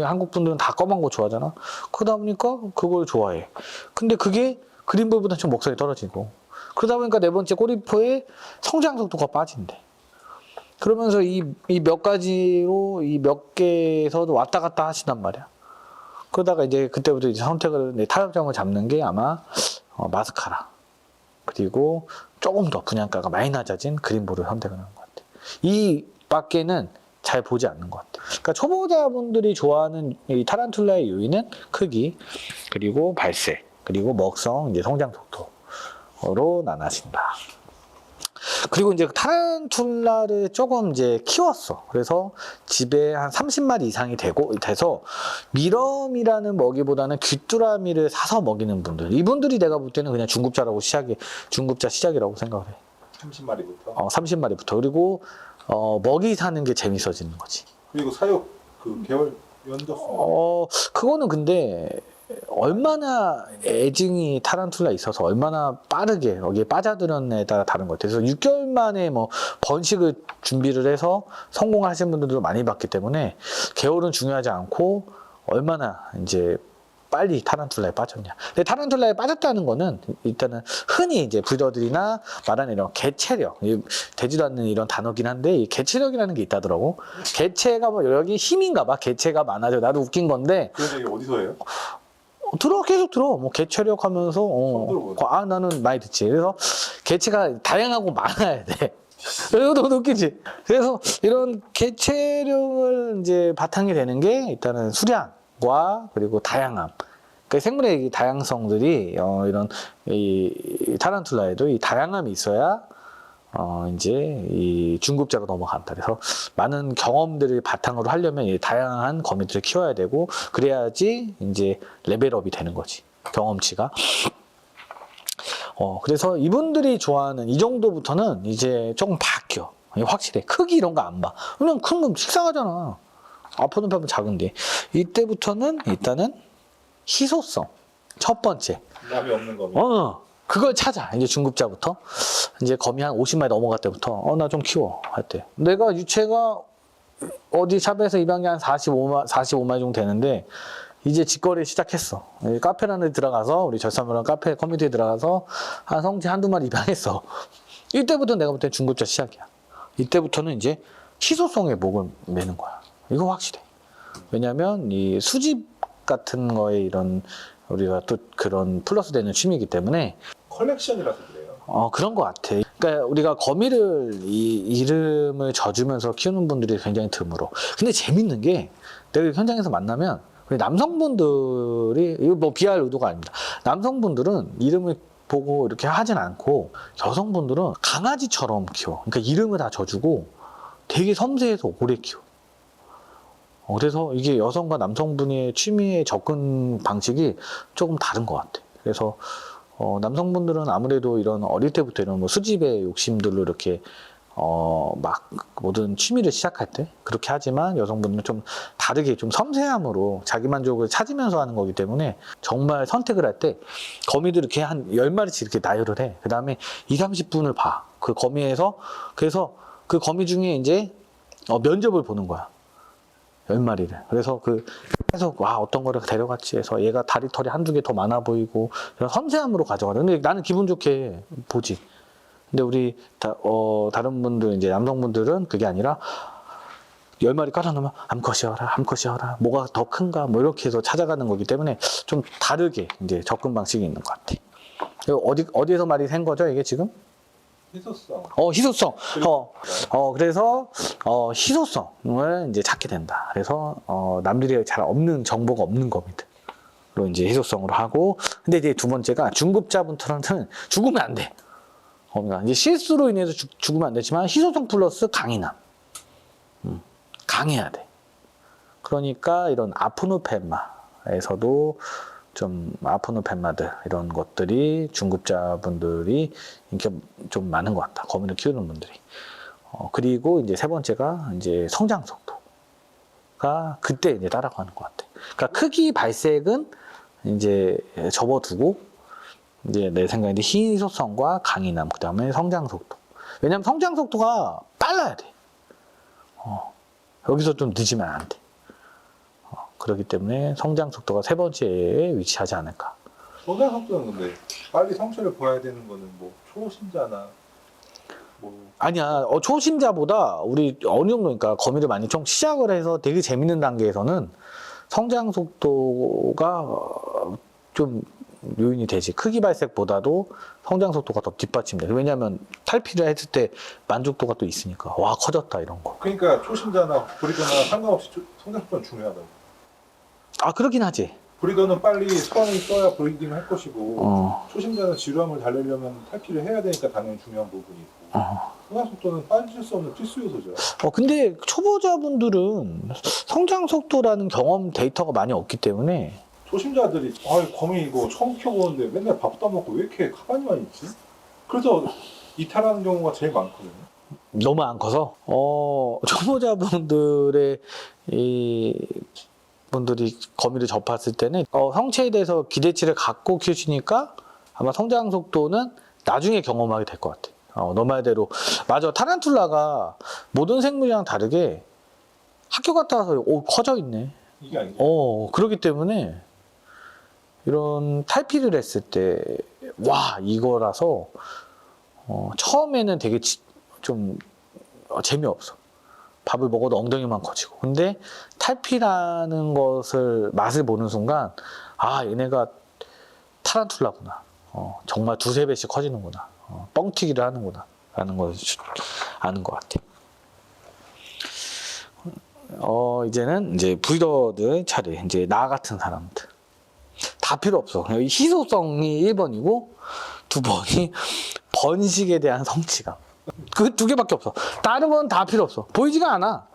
한국 분들은 다 검은 거 좋아하잖아. 그러다 보니까 그걸 좋아해. 근데 그게 그린볼보다 좀 먹성이 떨어지고. 그러다 보니까 네 번째 꼬리포의 성장 속도가 빠진대. 그러면서 이 몇 가지로 이 몇 개에서도 왔다 갔다 하신단 말이야. 그러다가 이제 그때부터 이제 선택을, 타협점을 잡는 게 아마 마스카라. 그리고 조금 더 분양가가 많이 낮아진 그린볼을 선택을 하는 것 같아. 이 밖에는 잘 보지 않는 것 같아. 그러니까 초보자분들이 좋아하는 이 타란툴라의 요인은 크기, 그리고 발색, 그리고 먹성, 이제 성장 속도로 나눠진다. 그리고 이제 타란툴라를 조금 이제 키웠어. 그래서 집에 한 30마리 이상이 돼서 미럼이라는 먹이보다는 귀뚜라미를 사서 먹이는 분들. 이분들이 내가 볼 때는 그냥 중급자 시작이라고 생각을 해. 30마리부터? 30마리부터. 그리고 먹이 사는 게 재밌어지는 거지. 그리고 사육 개월 연적 그거는 근데 얼마나 애증이 타란툴라에 있어서 얼마나 빠르게 여기에 빠져들었냐에 따라 다른 것 같아요. 그래서 6개월 만에 뭐 번식을 준비를 해서 성공하신 분들도 많이 봤기 때문에 개월은 중요하지 않고 얼마나 이제 빨리 타란툴라에 빠졌냐. 근데 타란툴라에 빠졌다는 거는 일단은 흔히 이제 브리더들이나 말하는 이런 개체력, 되지도 않는 이런 단어긴 한데 이 개체력이라는 게 있다더라고. 개체가 뭐 여기 힘인가 봐. 개체가 많아져. 나도 웃긴 건데. 그런 얘기 어디서 해요? 계속 들어. 뭐 개체력 하면서 나는 많이 듣지. 그래서 개체가 다양하고 많아야 돼. 이거 너무 웃기지. 그래서 이런 개체력을 이제 바탕이 되는 게 일단은 수량과 그리고 다양함. 그러니까 생물의 이 다양성들이 이런 이 타란툴라에도 이 다양함이 있어야 이제 이 중급자로 넘어간다. 그래서 많은 경험들을 바탕으로 하려면 이 다양한 거미들을 키워야 되고 그래야지 이제 레벨업이 되는 거지. 경험치가. 그래서 이분들이 좋아하는 이 정도부터는 이제 조금 바뀌어. 확실해. 크기 이런 거 안 봐. 그냥 큰 거 식상하잖아. 아프는 편은 작은데. 이때부터는 일단은 희소성. 첫 번째. 남이 없는 거미. 그걸 찾아. 이제 중급자부터. 이제 거미 한 50마리 넘어갈 때부터 나 좀 키워 할 때. 내가 유체가 어디 샵에서 입양이 한 45마리 정도 되는데 이제 직거래 시작했어. 카페라는 데 들어가서 우리 절사물원 카페 커뮤니티에 들어가서 한 성체 한두 마리 입양했어. 이때부터 내가 볼 때 중급자 시작이야. 이때부터는 이제 희소성에 목을 매는 거야. 이거 확실해. 왜냐면 이 수집 같은 거에 이런 우리가 또 그런 플러스 되는 취미이기 때문에 컬렉션이라서 그래요. 그런 것 같아. 그러니까 우리가 거미를 이 이름을 져주면서 키우는 분들이 굉장히 드물어. 근데 재밌는 게 내가 현장에서 만나면 우리 남성분들이 이거 뭐 비하할 의도가 아닙니다. 남성분들은 이름을 보고 이렇게 하진 않고 여성분들은 강아지처럼 키워. 그러니까 이름을 다 져주고 되게 섬세해서 오래 키워. 그래서 이게 여성과 남성분의 취미의 접근 방식이 조금 다른 것 같아. 그래서 남성분들은 아무래도 이런 어릴 때부터 이런 뭐 수집의 욕심들로 이렇게 막 모든 취미를 시작할 때 그렇게 하지만 여성분들은 좀 다르게 좀 섬세함으로 자기 만족을 찾으면서 하는 거기 때문에 정말 선택을 할 때 거미들 이렇게 한 10마리씩 이렇게 나열을 해. 그 다음에 20-30분을 봐. 그 거미에서 그래서 그 거미 중에 이제 면접을 보는 거야. 10마리를. 그래서 계속 어떤 거를 데려갔지 해서 얘가 다리 털이 한두 개 더 많아 보이고 이런 섬세함으로 가져가는. 근데 나는 기분 좋게 보지. 근데 우리 다른 분들 이제 남성분들은 그게 아니라 10마리 깔아놓으면 암컷이어라 뭐가 더 큰가 뭐 이렇게 해서 찾아가는 거기 때문에 좀 다르게 이제 접근 방식이 있는 것 같아. 어디에서 말이 생 거죠 이게 지금? 희소성. 희소성. 그래서 희소성을 이제 찾게 된다. 그래서 남들이 잘 없는 정보가 없는 거미들로 이제 희소성으로 하고. 근데 이제 두 번째가 중급자분들은 죽으면 안 돼. 이제 실수로 인해서 죽으면 안 되지만 희소성 플러스 강인함. 강해야 돼. 그러니까 이런 아프노펜마에서도 좀 아포노펜마드 이런 것들이 중급자분들이 인기가 좀 많은 것 같다. 거미를 키우는 분들이. 그리고 이제 세 번째가 이제 성장 속도가 그때 이제 따라가는 것 같아. 그러니까 크기 발색은 이제 접어두고 이제 내 생각에 희소성과 강인함, 그 다음에 성장 속도. 왜냐면 성장 속도가 빨라야 돼. 여기서 좀 늦으면 안 돼. 그렇기 때문에 성장 속도가 세 번째에 위치하지 않을까. 성장 속도는 근데 빨리 성취를 보여야 되는 거는 뭐 초심자나 뭐 아니야, 초심자보다 우리 어느 정도니까 거미를 많이 좀 시작을 해서 되게 재밌는 단계에서는 성장 속도가 좀 요인이 되지. 크기 발색보다도 성장 속도가 더 뒷받침돼. 왜냐하면 탈피를 했을 때 만족도가 또 있으니까. 와, 커졌다, 이런 거. 그러니까 초심자나 브리더나 상관없이 성장 속도는 중요하다고. 아, 그렇긴 하지. 브리더는 빨리 스펀이 써야 브리딩을 할 것이고 초심자는 지루함을 달래려면 탈피를 해야 되니까 당연히 중요한 부분이 있고 성장 속도는 빠질 수 없는 필수 요소죠. 근데 초보자분들은 성장 속도라는 경험 데이터가 많이 없기 때문에 초심자들이 거미 이거 처음 키워보는데 맨날 밥 떠먹고 왜 이렇게 가만히만 있지? 그래서 이탈하는 경우가 제일 많거든요. 너무 안 커서 초보자분들의 분들이 거미를 접했을 때는 성체에 대해서 기대치를 갖고 키우시니까 아마 성장 속도는 나중에 경험하게 될 것 같아. 너 말대로 맞아. 타란툴라가 모든 생물이랑 다르게 학교 갔다 와서 커져 있네. 이게 아니죠. 그렇기 때문에 이런 탈피를 했을 때 와 이거라서 처음에는 되게 좀 재미없어. 밥을 먹어도 엉덩이만 커지고. 근데 탈피라는 것을 맛을 보는 순간 아 얘네가 타란툴라구나. 정말 두세 배씩 커지는구나. 뻥튀기를 하는구나. 라는 걸 아는 것 같아. 이제는 이제 브리더들 차례. 이제 나 같은 사람들. 다 필요 없어. 희소성이 1번이고 2번이 번식에 대한 성취감. 그 두 개밖에 없어. 다른 건 다 필요 없어. 보이지가 않아.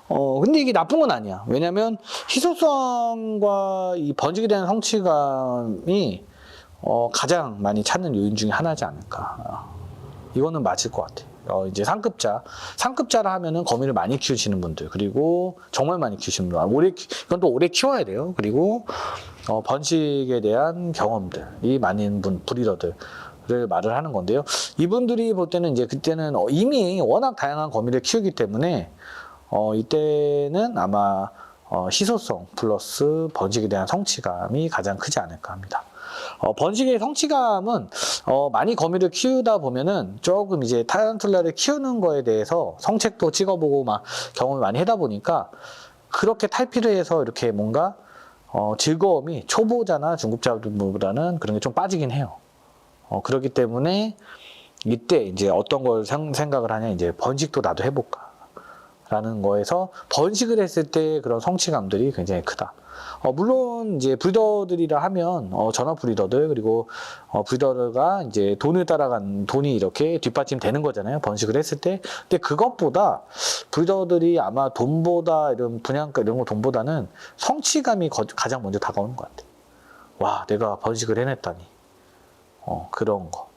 근데 이게 나쁜 건 아니야. 왜냐면 희소성과 이 번식에 대한 성취감이 가장 많이 찾는 요인 중에 하나지 않을까. 이거는 맞을 것 같아. 이제 상급자라 하면은 거미를 많이 키우시는 분들, 그리고 정말 많이 키우시는 분들, 이건 또 오래 키워야 돼요. 그리고 번식에 대한 경험들이 많은 브리더들을 말을 하는 건데요. 이분들이 볼 때는 이제 그때는 이미 워낙 다양한 거미를 키우기 때문에 이때는 아마 희소성 플러스 번식에 대한 성취감이 가장 크지 않을까 합니다. 번식의 성취감은 많이 거미를 키우다 보면은 조금 이제 타란툴라를 키우는 거에 대해서 성책도 찍어보고 막 경험을 많이 하다 보니까 그렇게 탈피를 해서 이렇게 뭔가 즐거움이 초보자나 중급자들보다는 그런 게 좀 빠지긴 해요. 그렇기 때문에 이때 이제 어떤 걸 생각을 하냐, 이제 번식도 나도 해볼까 라는 거에서 번식을 했을 때 그런 성취감들이 굉장히 크다. 물론 이제 브리더들이라 하면 전업 브리더들, 그리고 브리더가 이제 돈을 따라간 돈이 이렇게 뒷받침 되는 거잖아요. 번식을 했을 때. 근데 그것보다 브리더들이 아마 돈보다 이런 분양가 이런 거 돈보다는 성취감이 가장 먼저 다가오는 것 같아. 와, 내가 번식을 해냈다니. 그런 거.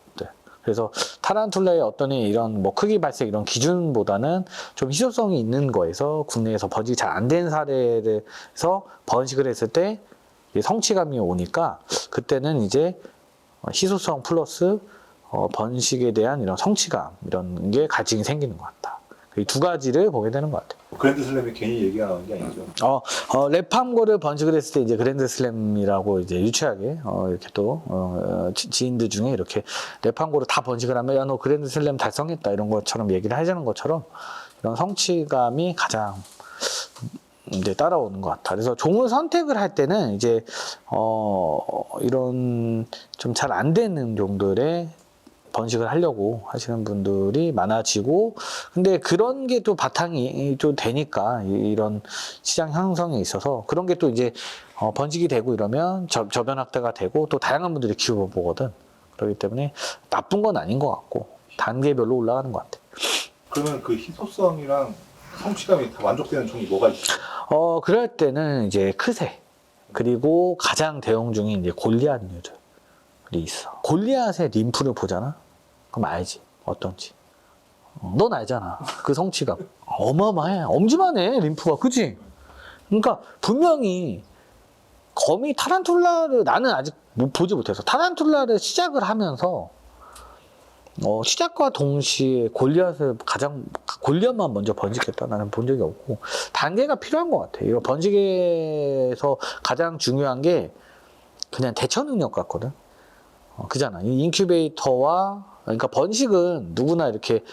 그래서 타란툴라의 어떤 이런 뭐 크기 발색 이런 기준보다는 좀 희소성이 있는 거에서 국내에서 번식이 잘 안 된 사례에서 번식을 했을 때 성취감이 오니까 그때는 이제 희소성 플러스 번식에 대한 이런 성취감 이런 게 갈증이 생기는 것 같다. 이 두 가지를 보게 되는 것 같아요. 그랜드슬램이 괜히 얘기가 나오는 게 아니죠. 랩팜고를 번식을 했을 때 이제 그랜드슬램이라고 이제 유치하게 이렇게 또 지인들 중에 이렇게 랩팜고를 다 번식을 하면 야 너 그랜드슬램 달성했다 이런 것처럼 얘기를 하자는 것처럼 이런 성취감이 가장 이제 따라오는 것 같아. 그래서 종을 선택을 할 때는 이제 이런 좀 잘 안 되는 종들의 번식을 하려고 하시는 분들이 많아지고, 근데 그런 게 또 바탕이 좀 되니까 이런 시장 형성에 있어서 그런 게 또 이제 번식이 되고 이러면 저변 확대가 되고 또 다양한 분들이 키워보거든. 그렇기 때문에 나쁜 건 아닌 것 같고 단계별로 올라가는 것 같아. 그러면 그 희소성이랑 성취감이 다 만족되는 종이 뭐가 있어요? 그럴 때는 이제 크새. 그리고 가장 대형 중에 이제 골리앗류들이 있어. 골리앗의 림프를 보잖아? 그럼 알지. 어떤지. 넌 알잖아. 그 성취감. 어마어마해. 엄지만해, 림프가. 그치? 그러니까 분명히 거미 타란툴라를 나는 아직 보지 못해서 타란툴라를 시작을 하면서 시작과 동시에 골리앗만 먼저 번식했다 나는 본 적이 없고 단계가 필요한 것 같아. 이거 번식에서 가장 중요한 게 그냥 대처 능력 같거든. 그잖아. 이 인큐베이터와 그러니까 번식은 누구나 이렇게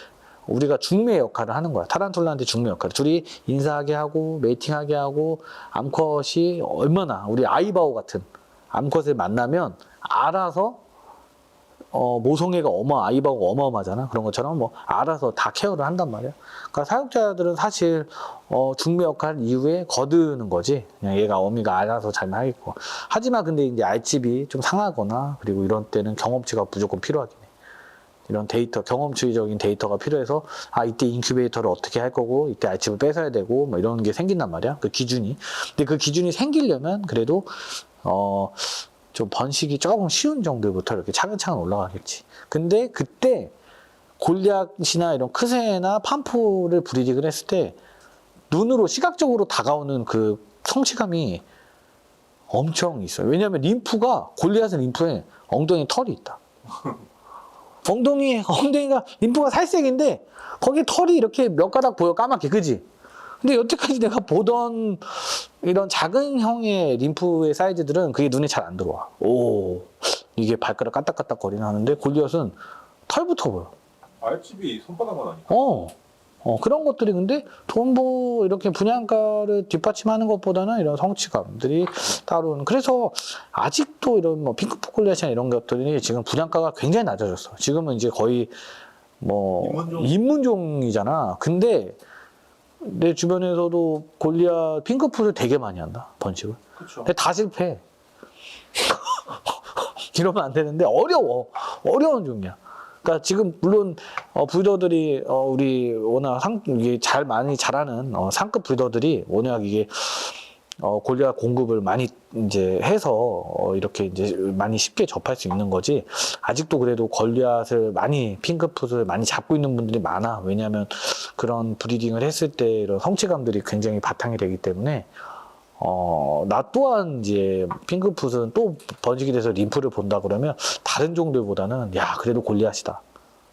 우리가 중매 역할을 하는 거야. 타란툴라한테 중매 역할. 둘이 인사하게 하고 메이팅하게 하고 암컷이 얼마나 우리 아이바오 같은 암컷을 만나면 알아서 모성애가 아이바오가 어마어마하잖아. 그런 것처럼 뭐 알아서 다 케어를 한단 말이야. 그러니까 사육자들은 사실 중매 역할 이후에 거두는 거지. 그냥 얘가 어미가 알아서 잘 하겠고. 하지만 근데 이제 알집이 좀 상하거나 그리고 이런 때는 경험치가 무조건 필요하긴 해. 이런 데이터, 경험주의적인 데이터가 필요해서 이때 인큐베이터를 어떻게 할 거고 이때 알집을 뺏어야 되고 뭐 이런 게 생긴단 말이야. 그 기준이. 근데 그 기준이 생기려면 그래도 좀 번식이 조금 쉬운 정도부터 이렇게 차근차근 올라가겠지. 근데 그때 골리앗이나 이런 크새나 팜프를 브리딩을 했을 때 눈으로 시각적으로 다가오는 그 성취감이 엄청 있어요. 왜냐하면 골리앗은 림프에 엉덩이 털이 있다. 엉덩이가 림프가 살색인데 거기 털이 이렇게 몇 가닥 보여 까맣게. 그지? 근데 여태까지 내가 보던 이런 작은 형의 림프의 사이즈들은 그게 눈에 잘 안 들어와. 이게 발가락 까딱까딱 거리나 하는데 골리앗은 털부터 보여. 알집이 손바닥만 하니까. 그런 것들이 근데 돈보 이렇게 분양가를 뒷받침하는 것보다는 이런 성취감들이 따로는. 그래서 아직도 이런 뭐 핑크포 골리앗이나 이런 것들이 지금 분양가가 굉장히 낮아졌어. 지금은 이제 거의 뭐 입문종이잖아. 근데 내 주변에서도 골리앗 핑크풋을 되게 많이 한다. 번식을. 그쵸. 근데 다 실패해. 이러면 안 되는데 어려운 종이야. 그러니까 지금 물론 브리더들이 우리 워낙 이게 많이 자라는 상급 브리더들이 워낙 이게 골리앗 공급을 많이 이제 해서 이렇게 이제 많이 쉽게 접할 수 있는 거지. 아직도 그래도 골리앗을 핑크풋을 많이 잡고 있는 분들이 많아. 왜냐하면 그런 브리딩을 했을 때 이런 성취감들이 굉장히 바탕이 되기 때문에 나 또한 이제 핑크풋은 또 번식이 돼서 림프를 본다 그러면 다른 종들보다는 그래도 골리앗이다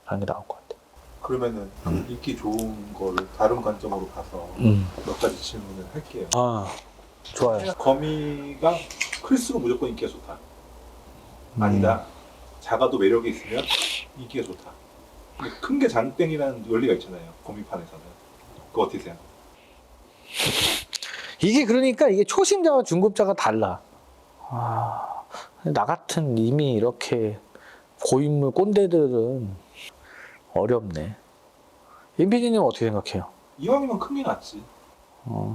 라는 게 나올 것 같아. 그러면은 인기 좋은 거를 다른 관점으로 봐서 몇 가지 질문을 할게요. 좋아요. 거미가 클수록 무조건 인기가 좋다. 아니다. 작아도 매력이 있으면 인기가 좋다. 큰 게 장땡이라는 원리가 있잖아요. 거미판에서는. 그거 어떻게 생각해요? 이게 그러니까 이게 초심자와 중급자가 달라. 나 같은 이미 이렇게 고인물 꼰대들은 어렵네. 임PD님 어떻게 생각해요? 이왕이면 큰 게 낫지.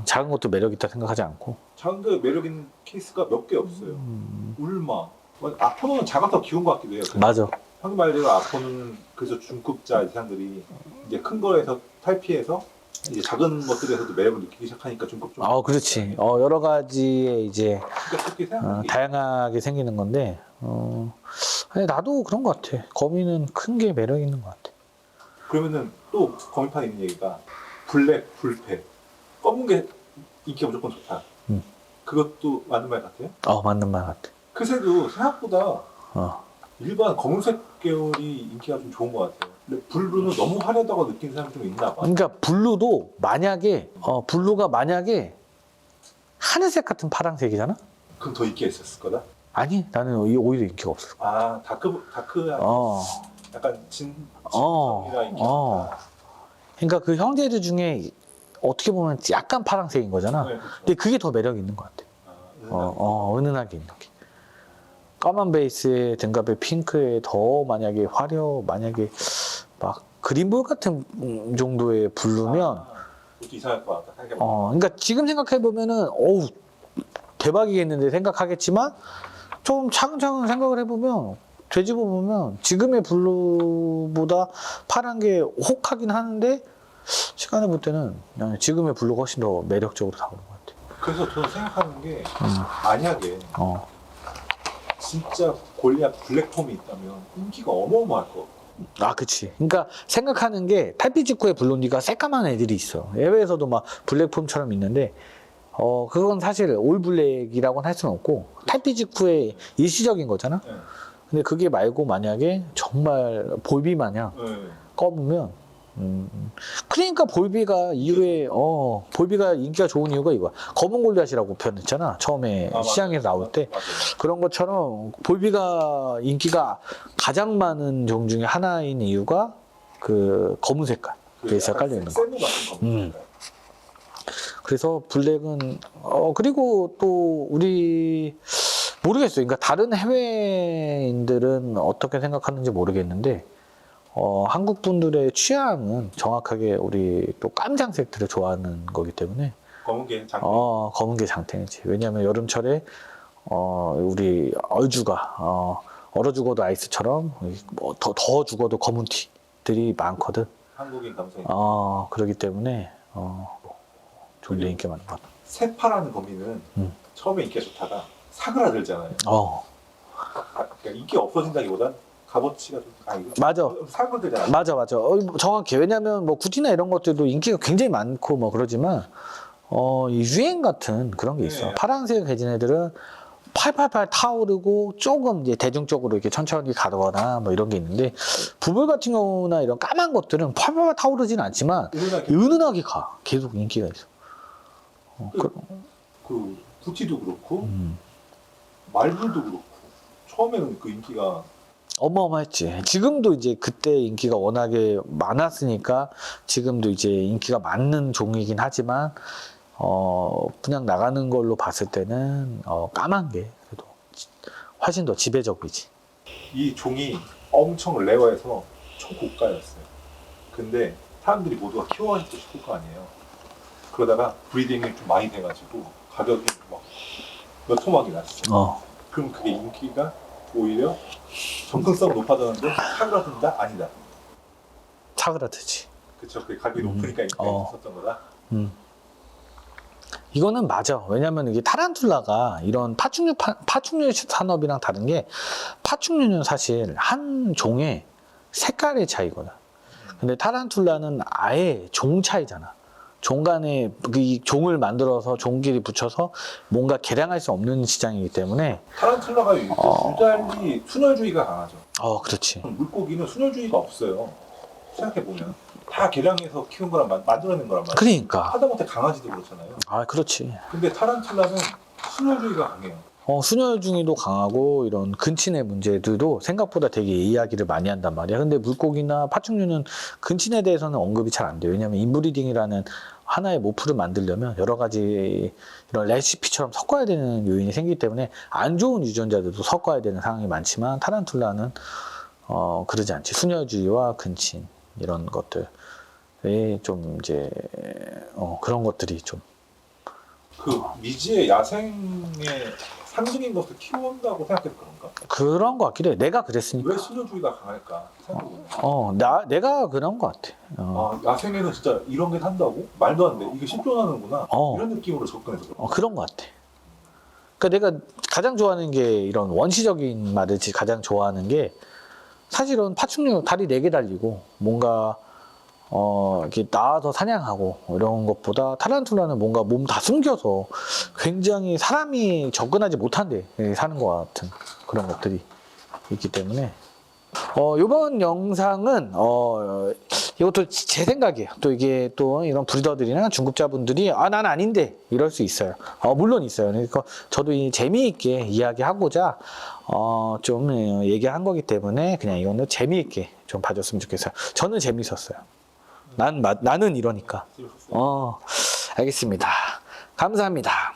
작은 것도 매력 있다 생각하지 않고. 작은 게 매력 있는 케이스가 몇 개 없어요. 울마. 아포노는 작아서 귀여운 것 같기도 해요. 맞아. 방금 말대로 아포는 그래서 중급자 사람들이 이제 큰 거에서 탈피해서 이제 작은 것들에서도 매력을 느끼기 시작하니까 중급 좀. 그렇지. 여러 가지의 이제 그렇게 생각하는 게 다양하게 생기는 건데. 아니, 나도 그런 것 같아. 거미는 큰 게 매력 있는 것 같아. 그러면은 또 거미판에 있는 얘기가 블랙, 불패, 검은 게 인기가 무조건 좋다. 그것도 맞는 말 같아요? 맞는 말 같아. 크새도 생각보다 일반 검은색 계열이 인기가 좀 좋은 것 같아요. 근데 블루는 너무 화려하다고 느끼는 사람이 좀 있나 봐. 그러니까 블루도 블루가 만약에 하늘색 같은 파란색이잖아? 그럼 더 인기가 있었을 거다? 아니, 나는 오히려 인기가 없을 거야. 다크한 약간 진성이라 인기가 좋다. 그러니까 그 형제들 중에 어떻게 보면 약간 파란색인 거잖아. 네, 그렇죠. 근데 그게 더 매력이 있는 것 같아. 은은하게 있는 게. 까만 베이스에 등갑에 핑크에 더 만약에 만약에 막 그린볼 같은 정도의 블루면 그것도 이상할 것 같다. 그러니까 지금 생각해보면은 대박이겠는데 생각하겠지만 좀 차근차근 생각을 해보면 되짚어보면 지금의 블루보다 파란 게 혹하긴 하는데 시간을 볼 때는 지금의 블루가 훨씬 더 매력적으로 다가오는 것 같아요. 그래서 저는 생각하는 게 만약에 어. 진짜 골리앗 블랙폼이 있다면 인기가 어마어마할 것 같아요. 아, 그치. 그러니까 생각하는 게 탈피직후에 블론디가 새까만 애들이 있어. 해외에서도 막 블랙폼처럼 있는데, 그건 사실 올 블랙이라고는 할 수는 없고, 탈피직후에 일시적인 거잖아? 네. 근데 그게 말고 만약에 정말 볼비 마냥 네. 검으면, 그러니까 볼비가 이후에, 볼비가 인기가 좋은 이유가 이거야. 검은 골리앗이라고 표현했잖아. 처음에 맞아요. 시장에서 나올 때. 맞아요. 그런 것처럼 볼비가 인기가 가장 많은 종 중에 하나인 이유가 그 검은 색깔 베이스가 깔려 있는 거. 세무 같은 겁니다. 그래서 블랙은 그리고 또 우리 모르겠어요. 그러니까 다른 해외인들은 어떻게 생각하는지 모르겠는데 한국 분들의 취향은 정확하게 우리 또 깜장색들을 좋아하는 거기 때문에 검은 게 장땡. 검은 게 장땡이지. 왜냐하면 여름철에 우리 얼주가 얼어 죽어도 아이스처럼 더 죽어도 검은 티들이 많거든. 한국인 감성이. 그렇기 때문에 존재 인기 많은 것 같아. 새파라는 거미는 처음에 인기가 좋다가 사그라들잖아요. 그러니까 인기 없어진다기보단 값어치가 좀 맞아. 사그라들잖아요. 맞아. 정확해. 왜냐면 뭐 구티나 이런 것들도 인기가 굉장히 많고 뭐 그러지만 이 유행 같은 그런 게 있어. 네. 파란색 해진 애들은 팔팔팔 타오르고 조금 이제 대중적으로 이렇게 천천히 가거나 뭐 이런 게 있는데 부블 같은 경우나 이런 까만 것들은 팔팔팔 타오르진 않지만 은은하게 가. 계속 인기가 있어. 그 구티도 그렇고 말불도 그렇고 처음에는 그 인기가 어마어마했지. 지금도 이제 그때 인기가 워낙에 많았으니까 지금도 이제 인기가 많은 종이긴 하지만 그냥 나가는 걸로 봤을 때는 까만 게 그래도 훨씬 더 지배적이지. 이 종이 엄청 레어해서 초고가였어요. 근데 사람들이 모두가 키워가지고 싶을 거 아니에요. 그러다가 브리딩이 좀 많이 돼가지고 가격이 막 몇 토막이 났어요. 그럼 그게 인기가 오히려 접근성 높아졌는데 사그라든다? 아니다. 사그라들지. 그쵸. 그게 가격이 높으니까 인기가 있었던 거다. 이거는 맞아. 왜냐면 이게 타란툴라가 이런 파충류 산업이랑 다른 게 파충류는 사실 한 종의 색깔의 차이거든. 근데 타란툴라는 아예 종 차이잖아. 종 간에 이 종을 만들어서 종끼리 붙여서 뭔가 개량할 수 없는 시장이기 때문에 타란툴라가 유달리 순혈주의가 강하죠. 그렇지. 물고기는 순혈주의가 없어요. 생각해보면 다 개량해서 키운 거란 만들어낸 거란 말이에요. 그러니까. 하다못해 강아지도 그렇잖아요. 그렇지. 근데 타란툴라는 순혈주의가 강해요. 순혈중이도 강하고 이런 근친의 문제들도 생각보다 되게 이야기를 많이 한단 말이야. 근데 물고기나 파충류는 근친에 대해서는 언급이 잘 안 돼요. 왜냐면 인브리딩이라는 하나의 모프를 만들려면 여러 가지 이런 레시피처럼 섞어야 되는 요인이 생기기 때문에 안 좋은 유전자들도 섞어야 되는 상황이 많지만 타란툴라는 그러지 않지. 순혈주의와 근친 이런 것들이 좀 이제 그런 것들이 좀 그 미지의 야생의 상징인 것을 키워온다고 생각해서 그런가? 그런 것 같기도 해. 내가 그랬으니까. 왜 순혈주의가 강할까 생각해보면. 내가 그런 것 같아. 야생에는 진짜 이런 게 산다고? 말도 안 돼. 이게 실존하는구나. 어. 이런 느낌으로 접근해서 그런 거. 그런 것 같아. 그러니까 내가 가장 좋아하는 게 이런 원시적인 말을 가장 좋아하는 게 사실은 파충류 다리 4개 달리고 뭔가 이렇게 나와서 사냥하고 이런 것보다 타란툴라는 뭔가 몸 다 숨겨서 굉장히 사람이 접근하지 못한 데 사는 것 같은 그런 것들이 있기 때문에 이번 영상은 이것도 제 생각이에요. 또 이게 또 이런 브리더들이나 중급자분들이 난 아닌데 이럴 수 있어요. 물론 있어요. 그러니까 저도 이 재미있게 이야기하고자 좀 얘기한 거기 때문에 그냥 이거는 재미있게 좀 봐줬으면 좋겠어요. 저는 재밌었어요. 나는 이러니까. 알겠습니다. 감사합니다.